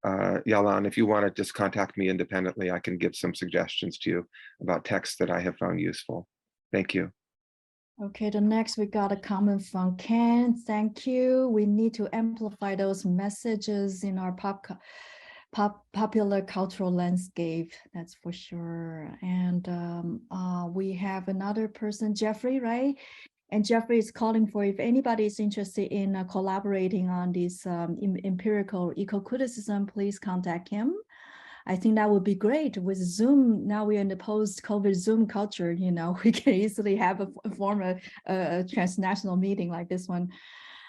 Yalan, if you want to just contact me independently, I can give some suggestions to you about texts that I have found useful. Thank you. Okay, the next we got a comment from Ken. Thank you. We need to amplify those messages in our popular cultural landscape, that's for sure. And we have another person, Jeffrey, right? And Jeffrey is calling for if anybody is interested in collaborating on this empirical eco-criticism, please contact him. I think that would be great with Zoom. Now we're in the post-COVID Zoom culture, you know, we can easily have form a transnational meeting like this one.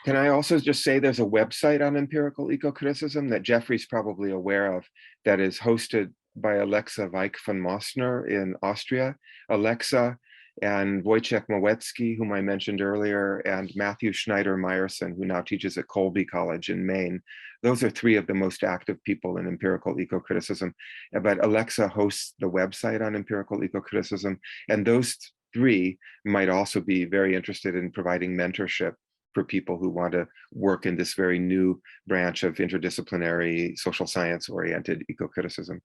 Can I also just say there's a website on empirical eco-criticism that Jeffrey's probably aware of that is hosted by Alexa Weich von Mosner in Austria. Alexa and Wojciech Małecki, whom I mentioned earlier, and Matthew Schneider-Meyerson, who now teaches at Colby College in Maine. Those are three of the most active people in empirical eco-criticism. But Alexa hosts the website on empirical eco-criticism, and those three might also be very interested in providing mentorship for people who want to work in this very new branch of interdisciplinary social science-oriented eco-criticism.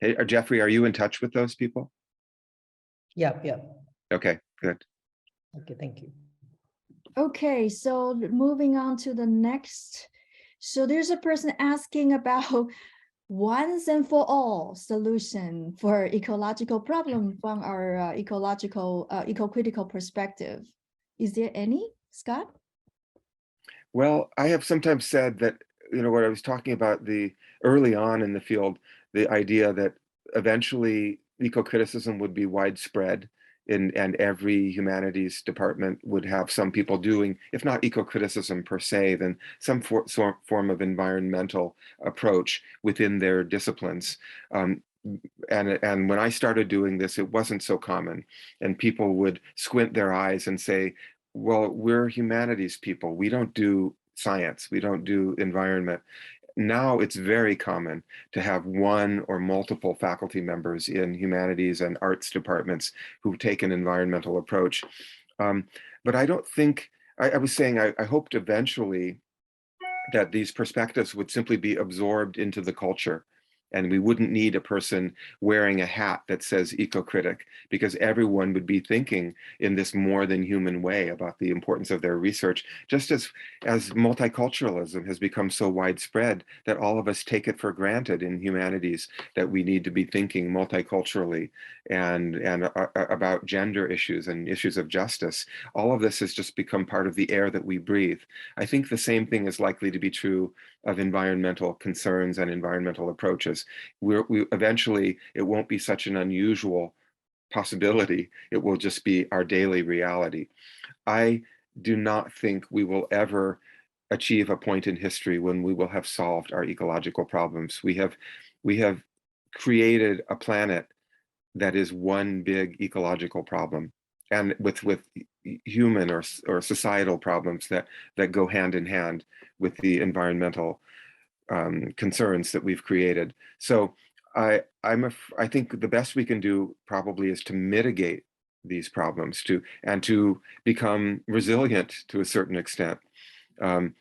Hey, Jeffrey, are you in touch with those people? Yeah. Okay, good. Okay, thank you. Okay, so moving on to the next. So there's a person asking about once and for all solution for ecological problem from our eco-critical perspective. Is there any, Scott? Well, I have sometimes said that, you know, what I was talking about early on in the field, the idea that eventually eco-criticism would be widespread and every humanities department would have some people doing, if not eco-criticism per se, then some form of environmental approach within their disciplines. And when I started doing this, it wasn't so common, and people would squint their eyes and say, well, we're humanities people. We don't do science. We don't do environment. Now it's very common to have one or multiple faculty members in humanities and arts departments who take an environmental approach. But I don't think, I was saying, I hoped eventually that these perspectives would simply be absorbed into the culture, and we wouldn't need a person wearing a hat that says eco-critic, because everyone would be thinking in this more than human way about the importance of their research, just as multiculturalism has become so widespread that all of us take it for granted in humanities that we need to be thinking multiculturally and about gender issues and issues of justice. All of this has just become part of the air that we breathe. I think the same thing is likely to be true of environmental concerns and environmental approaches. Eventually, it won't be such an unusual possibility. It will just be our daily reality. I do not think we will ever achieve a point in history when we will have solved our ecological problems. We have created a planet that is one big ecological problem, and with human or societal problems that go hand in hand with the environmental concerns that we've created. So I think the best we can do probably is to mitigate these problems, to become resilient to a certain extent.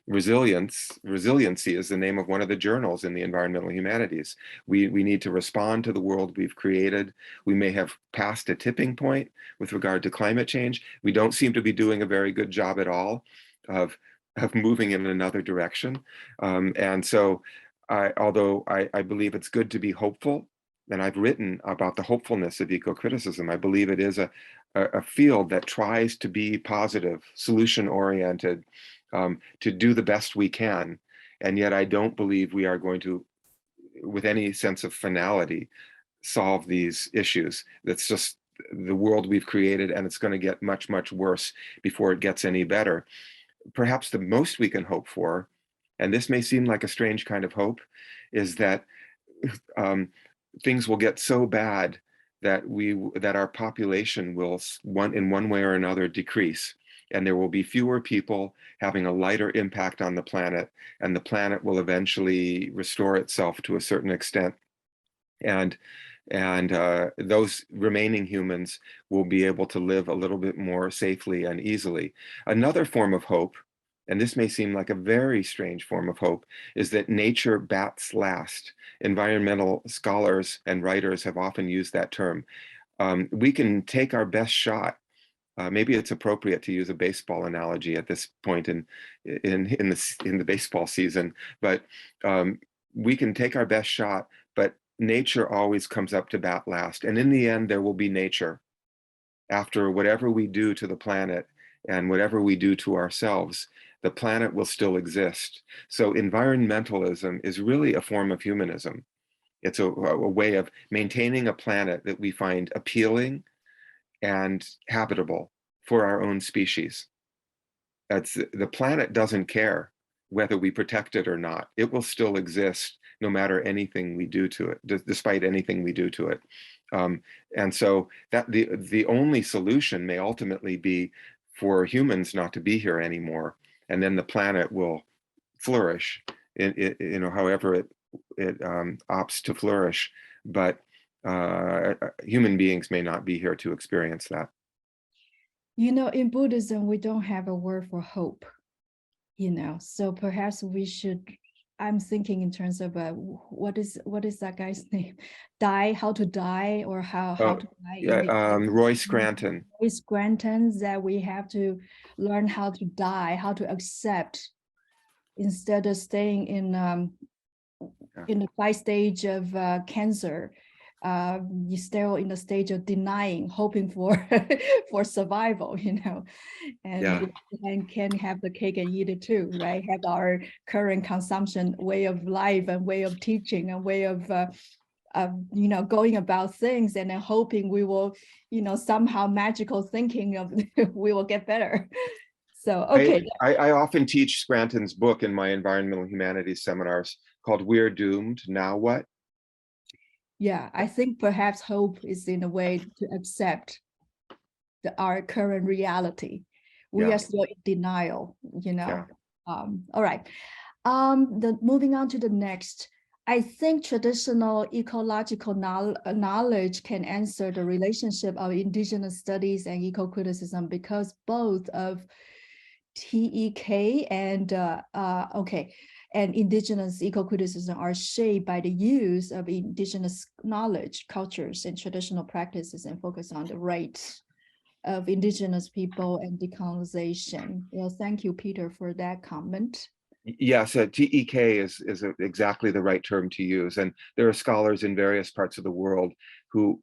Resiliency is the name of one of the journals in the environmental humanities. We need to respond to the world we've created. We may have passed a tipping point with regard to climate change. We don't seem to be doing a very good job at all of moving in another direction. And so although I believe it's good to be hopeful, and I've written about the hopefulness of eco-criticism, I believe it is a field that tries to be positive, solution-oriented, to do the best we can. And yet I don't believe we are going to, with any sense of finality, solve these issues. That's just the world we've created, and it's going to get much, much worse before it gets any better. Perhaps the most we can hope for, and this may seem like a strange kind of hope, is that things will get so bad that our population will, in one way or another, decrease, and there will be fewer people having a lighter impact on the planet, and the planet will eventually restore itself to a certain extent, and those remaining humans will be able to live a little bit more safely and easily. Another form of hope, and this may seem like a very strange form of hope, is that nature bats last. Environmental scholars and writers have often used that term. We can take our best shot Maybe it's appropriate to use a baseball analogy at this point in the baseball season, but we can take our best shot, but nature always comes up to bat last. And in the end, there will be nature after whatever we do to the planet and whatever we do to ourselves. The planet will still exist. So environmentalism is really a form of humanism. It's a way of maintaining a planet that we find appealing and habitable for our own species. The planet doesn't care whether we protect it or not. It will still exist no matter anything we do to it, despite anything we do to it. And so that the only solution may ultimately be for humans not to be here anymore, and then the planet will flourish, however it opts to flourish. But human beings may not be here to experience that. In Buddhism, we don't have a word for hope, so perhaps we should, I'm thinking in terms of what is that guy's name? How to die, or how to die. Yeah, Roy Scranton. Roy Scranton, that we have to learn how to die, how to accept, instead of staying in the 5 stage of cancer. You're still in the stage of denying, hoping for for survival, and can have the cake and eat it too, right? Have our current consumption way of life and way of teaching and way of going about things, and then hoping we will, somehow magical thinking of we will get better. So, okay. I often teach Scranton's book in my environmental humanities seminars called We're Doomed, Now What? Yeah, I think perhaps hope is in a way to accept our current reality. We are still in denial, all right. Moving on to the next, I think traditional ecological knowledge can answer the relationship of indigenous studies and eco-criticism, because both of TEK and indigenous eco-criticism are shaped by the use of indigenous knowledge, cultures, and traditional practices, and focus on the rights of indigenous people and decolonization. Well, thank you, Peter, for that comment. Yes, TEK is exactly the right term to use. And there are scholars in various parts of the world who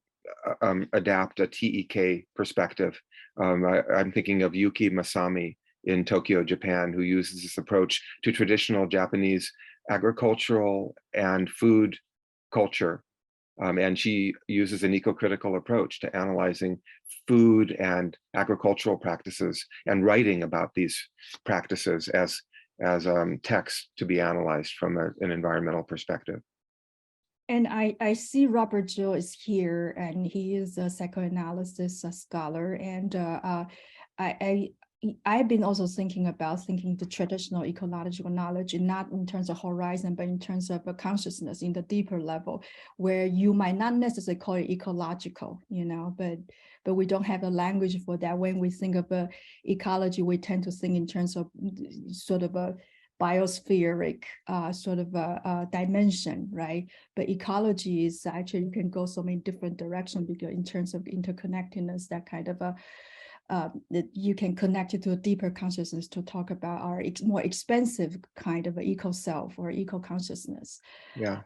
adapt a TEK perspective. I'm thinking of Yuki Masami in Tokyo, Japan, who uses this approach to traditional Japanese agricultural and food culture. And she uses an ecocritical approach to analyzing food and agricultural practices and writing about these practices as text to be analyzed from an environmental perspective. And I see Robert Jill is here, and he is a psychoanalysis scholar, and I've been also thinking the traditional ecological knowledge, not in terms of horizon, but in terms of a consciousness in the deeper level, where you might not necessarily call it ecological, but we don't have a language for that. When we think of ecology, we tend to think in terms of sort of a biospheric sort of a dimension, right? But ecology is actually, you can go so many different directions, because in terms of interconnectedness, that kind of that you can connect it to a deeper consciousness to talk about our more expensive kind of eco-self or eco-consciousness. Yeah.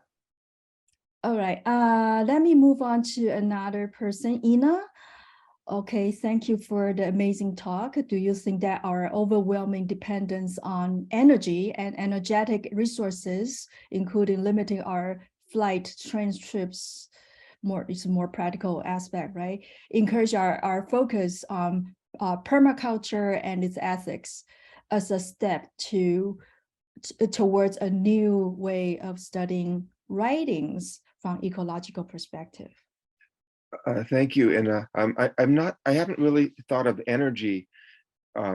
All right, let me move on to another person, Ina. Okay, thank you for the amazing talk. Do you think that our overwhelming dependence on energy and energetic resources, including limiting our flight, train trips, it's a more practical aspect, right? Encourage our focus on permaculture and its ethics as a step towards a new way of studying writings from ecological perspective? Thank you. And I haven't really thought of energy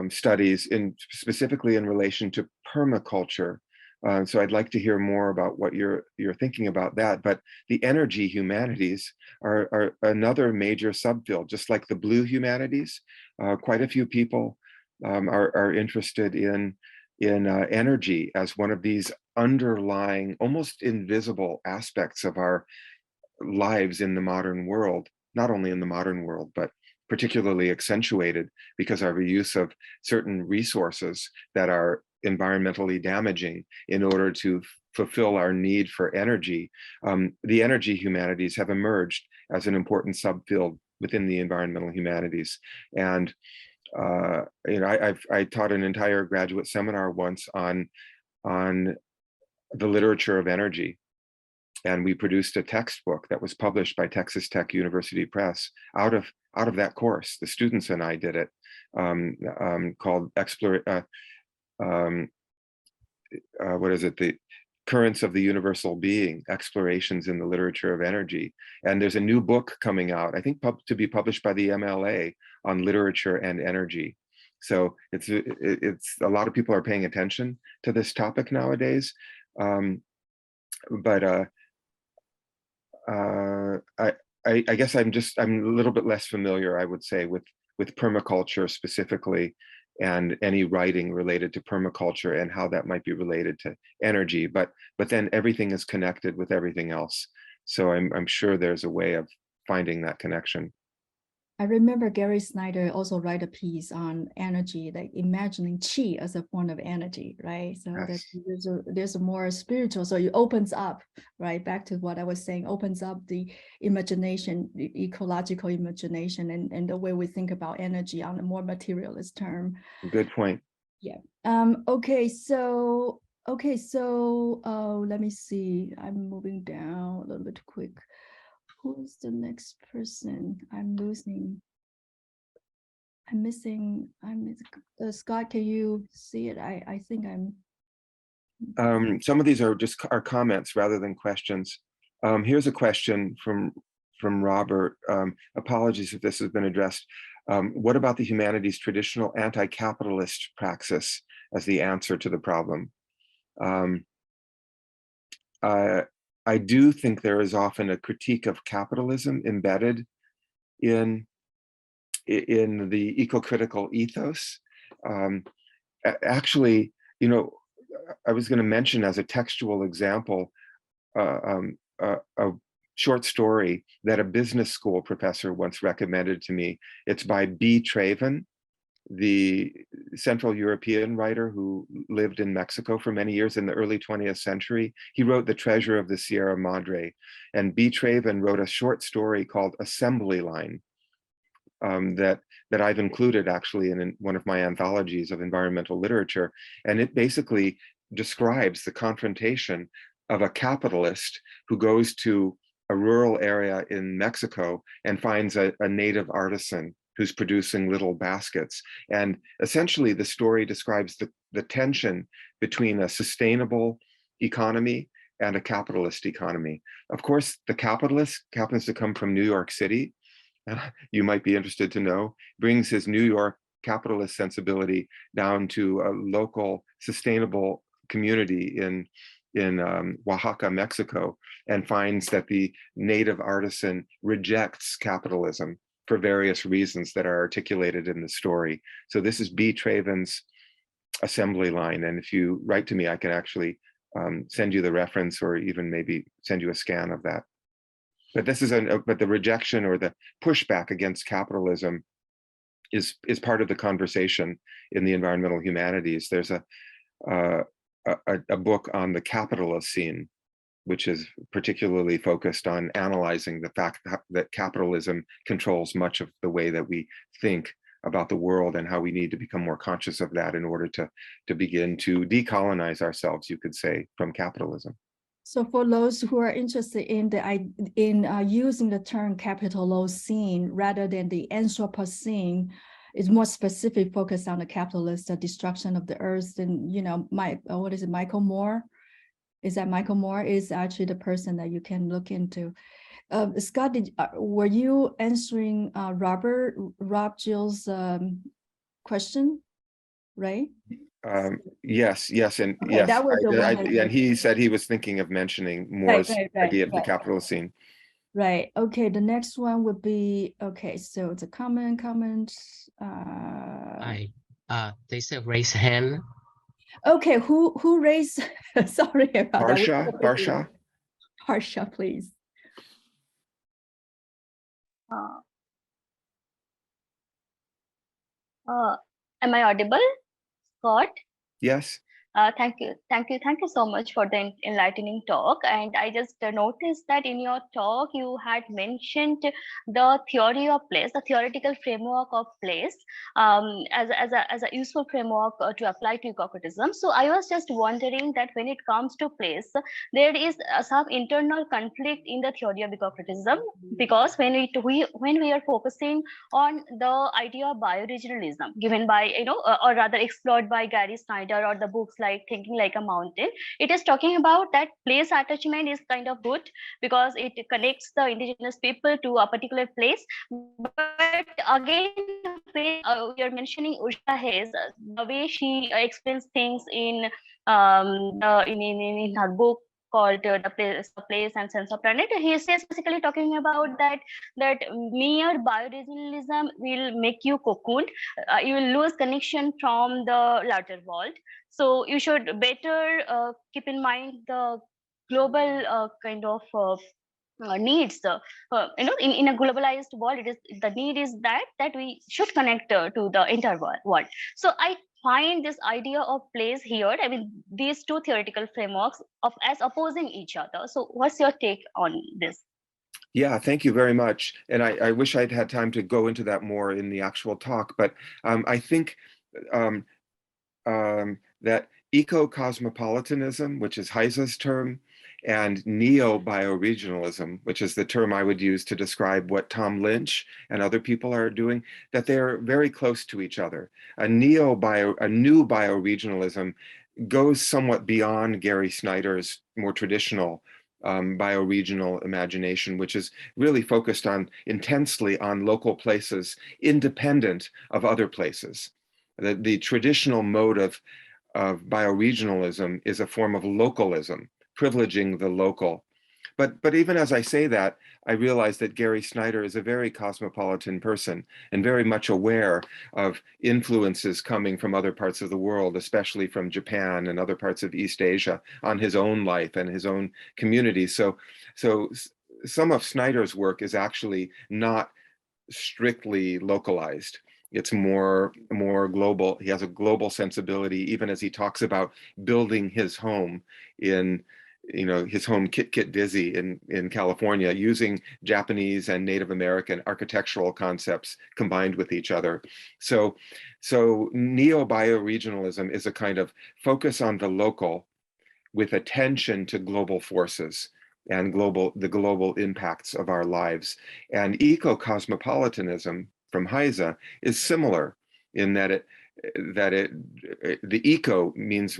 studies specifically in relation to permaculture. So I'd like to hear more about what you're thinking about that. But the energy humanities are another major subfield, just like the blue humanities. Quite a few people are interested in energy as one of these underlying, almost invisible aspects of our lives in the modern world, not only in the modern world, but particularly accentuated because of our use of certain resources that are environmentally damaging in order to fulfill our need for energy. The energy humanities have emerged as an important subfield within the environmental humanities. And I taught an entire graduate seminar once on the literature of energy. And we produced a textbook that was published by Texas Tech University Press out of that course. The students and I did it, called what is it? The Currents of the Universal Being, Explorations in the Literature of Energy. And there's a new book coming out, I think to be published by the MLA, on literature and energy. So it's a lot of people are paying attention to this topic nowadays. I guess I'm a little bit less familiar, I would say, with permaculture specifically, and any writing related to permaculture and how that might be related to energy. But then everything is connected with everything else. So I'm sure there's a way of finding that connection. I remember Gary Snyder also write a piece on energy, like imagining chi as a form of energy, right? So Yes. that there's a more spiritual, so it opens up, right? Back to what I was saying, opens up the imagination, the ecological imagination, and the way we think about energy on a more materialist term. Good point. Yeah. Okay, so let me see. I'm moving down a little bit quick. Who's the next person? I'm missing. Scott, can you see it? I think I'm. Some of these are just our comments rather than questions. Here's a question from Robert. Apologies if this has been addressed. What about the humanities' traditional anti-capitalist praxis as the answer to the problem? I do think there is often a critique of capitalism embedded in the ecocritical ethos. Actually, I was going to mention as a textual example a short story that a business school professor once recommended to me. It's by B. Traven, the Central European writer who lived in Mexico for many years in the early 20th century. He wrote The Treasure of the Sierra Madre, and B. Traven wrote a short story called Assembly Line that I've included actually in one of my anthologies of environmental literature. And it basically describes the confrontation of a capitalist who goes to a rural area in Mexico and finds a native artisan who's producing little baskets. And essentially the story describes the tension between a sustainable economy and a capitalist economy. Of course, the capitalist happens to come from New York City. You might be interested to know, brings his New York capitalist sensibility down to a local sustainable community in Oaxaca, Mexico, and finds that the native artisan rejects capitalism for various reasons that are articulated in the story. So this is B. Traven's Assembly Line. And if you write to me, I can actually send you the reference or even maybe send you a scan of that. But this is but the rejection or the pushback against capitalism is part of the conversation in the environmental humanities. There's a book on the capitalist scene, which is particularly focused on analyzing the fact that capitalism controls much of the way that we think about the world and how we need to become more conscious of that in order to begin to decolonize ourselves, you could say, from capitalism. So for those who are interested in using the term Capitalocene rather than the Anthropocene, it's more specific focused on the capitalist destruction of the earth. And what is it, Michael Moore? Is that Michael Moore is actually the person that you can look into. Scott, were you answering Rob Gill's question, right? Yes, and okay, yes, that was the one and he said he was thinking of mentioning Moore's idea of the capitalocene. Right. Okay. The next one would be so it's a comment. There's a raise hand. Okay. Who raised? Sorry about that. Harsha, please. Am I audible, Scott? Yes. Thank you so much for the enlightening talk. And I just noticed that in your talk you had mentioned the theory of place, the theoretical framework of place, as a useful framework to apply to ecocriticism. So I was just wondering that when it comes to place, there is some internal conflict in the theory of ecocriticism, because when we are focusing on the idea of bioregionalism given by, or rather explored by Gary Snyder, or the books like Thinking Like a Mountain, it is talking about that place attachment is kind of good because it connects the indigenous people to a particular place. But again, when we are mentioning Usha Hayes, the way she explains things in her book called The Place and Sense of Planet, he says basically talking about that mere bioregionalism will make you cocooned. You will lose connection from the larger world. So you should better keep in mind the global kind of needs. In a globalized world, the need is that we should connect to the entire world. So I find this idea of place here, I mean, these two theoretical frameworks as opposing each other. So what's your take on this? Yeah, thank you very much. And I wish I'd had time to go into that more in the actual talk, but I think that eco-cosmopolitanism, which is Heise's term, and neo-bioregionalism, which is the term I would use to describe what Tom Lynch and other people are doing, that they're very close to each other. A new bioregionalism goes somewhat beyond Gary Snyder's more traditional bioregional imagination, which is really focused intensely on local places, independent of other places. The traditional mode of bioregionalism is a form of localism, privileging the local. But even as I say that, I realize that Gary Snyder is a very cosmopolitan person and very much aware of influences coming from other parts of the world, especially from Japan and other parts of East Asia, on his own life and his own community. So some of Snyder's work is actually not strictly localized. It's more global. He has a global sensibility, even as he talks about building his home in, his home Kit Dizzy in California, using Japanese and Native American architectural concepts combined with each other. So neo-bioregionalism is a kind of focus on the local with attention to global forces and the global impacts of our lives. And eco-cosmopolitanism from Heise is similar in that the eco means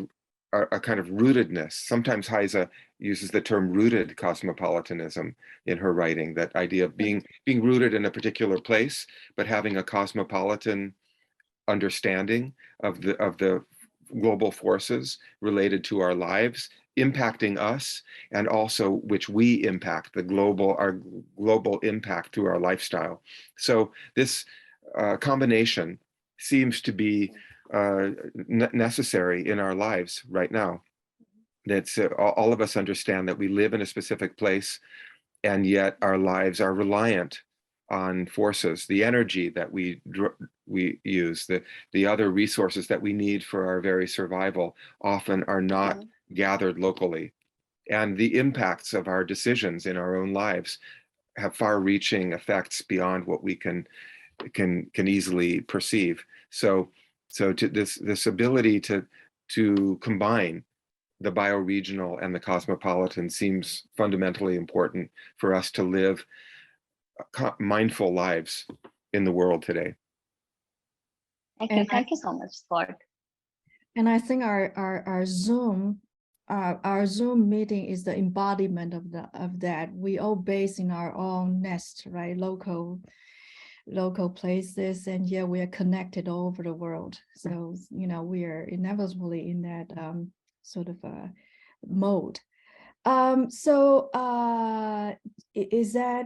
a kind of rootedness. Sometimes Heise uses the term rooted cosmopolitanism in her writing, that idea of being rooted in a particular place, but having a cosmopolitan understanding of the global forces related to our lives, impacting us, and also which we impact, our global impact through our lifestyle. So this combination seems to be necessary in our lives right now. That's all of us understand that we live in a specific place, and yet our lives are reliant on forces, the energy that we use, the other resources that we need for our very survival often are not gathered locally. And the impacts of our decisions in our own lives have far-reaching effects beyond what we can easily perceive. So to this ability to combine the bioregional and the cosmopolitan seems fundamentally important for us to live mindful lives in the world today. Thank you so much, Scott. And I think our Zoom meeting is the embodiment of that. We all based in our own nest, right? Local places, and we are connected all over the world. So we are inevitably in that sort of a mode. Is that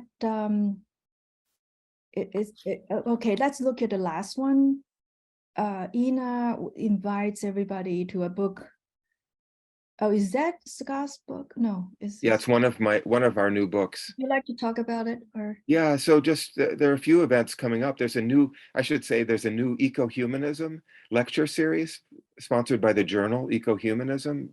okay? Let's look at the last one. Ina invites everybody to a book Oh, is that Scott's book? No, Yeah, it's one of our new books. Would you like to talk about it, or? Yeah, so just there are a few events coming up. There's a new eco-humanism lecture series sponsored by the journal Eco-Humanism,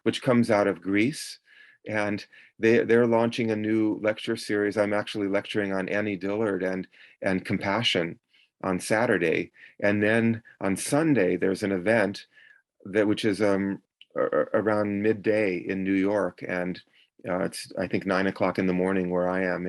which comes out of Greece. And they're launching a new lecture series. I'm actually lecturing on Annie Dillard and compassion on Saturday. And then on Sunday, there's an event which is around midday in New York, and it's I think 9 o'clock in the morning where I am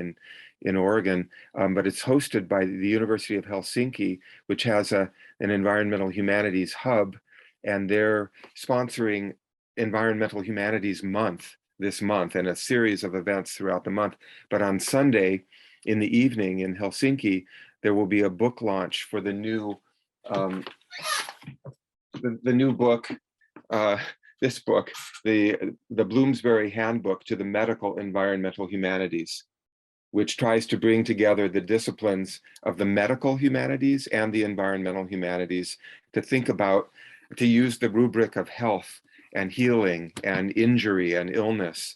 in Oregon, but it's hosted by the University of Helsinki, which has an environmental humanities hub, and they're sponsoring Environmental Humanities Month this month and a series of events throughout the month. But on Sunday in the evening in Helsinki, there will be a book launch for the new the new book. This book, the Bloomsbury Handbook to the Medical Environmental Humanities, which tries to bring together the disciplines of the medical humanities and the environmental humanities to use the rubric of health and healing and injury and illness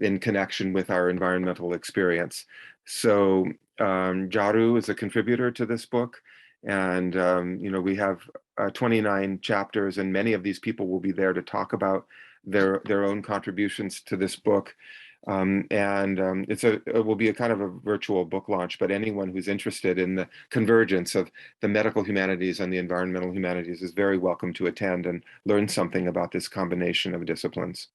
in connection with our environmental experience. So Jaru is a contributor to this book, and we have 29 chapters, and many of these people will be there to talk about their own contributions to this book. It will be a kind of a virtual book launch, but anyone who's interested in the convergence of the medical humanities and the environmental humanities is very welcome to attend and learn something about this combination of disciplines.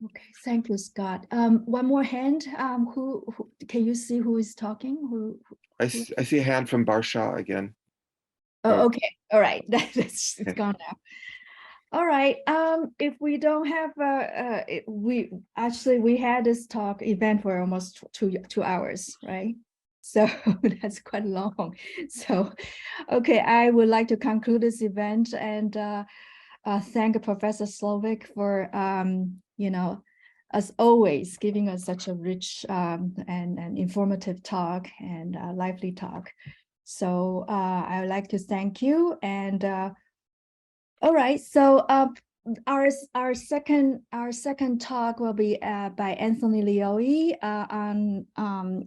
Okay, thank you, Scott. One more hand. Who can you see who is talking? I see a hand from Barsha again. Oh, okay. All right. It's gone now. All right. If we don't have we had this talk event for almost two hours, right? So that's quite long. So, okay, I would like to conclude this event and thank Professor Slovic for as always, giving us such a rich and informative talk and lively talk. So I would like to thank you. And all right, so our second talk will be by Anthony Leoy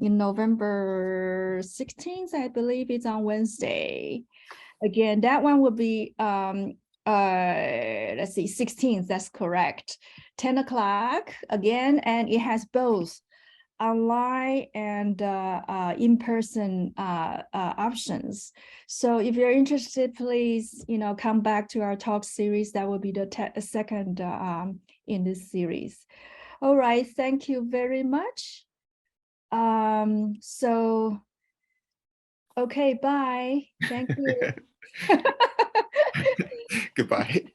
in November 16th, I believe it's on Wednesday. Again, that one will be let's see, 16th, that's correct. 10 o'clock again, and it has both online and in-person options. So if you're interested, please, come back to our talk series. That will be the second in this series. All right, thank you very much. So, okay, bye. Thank you. Goodbye.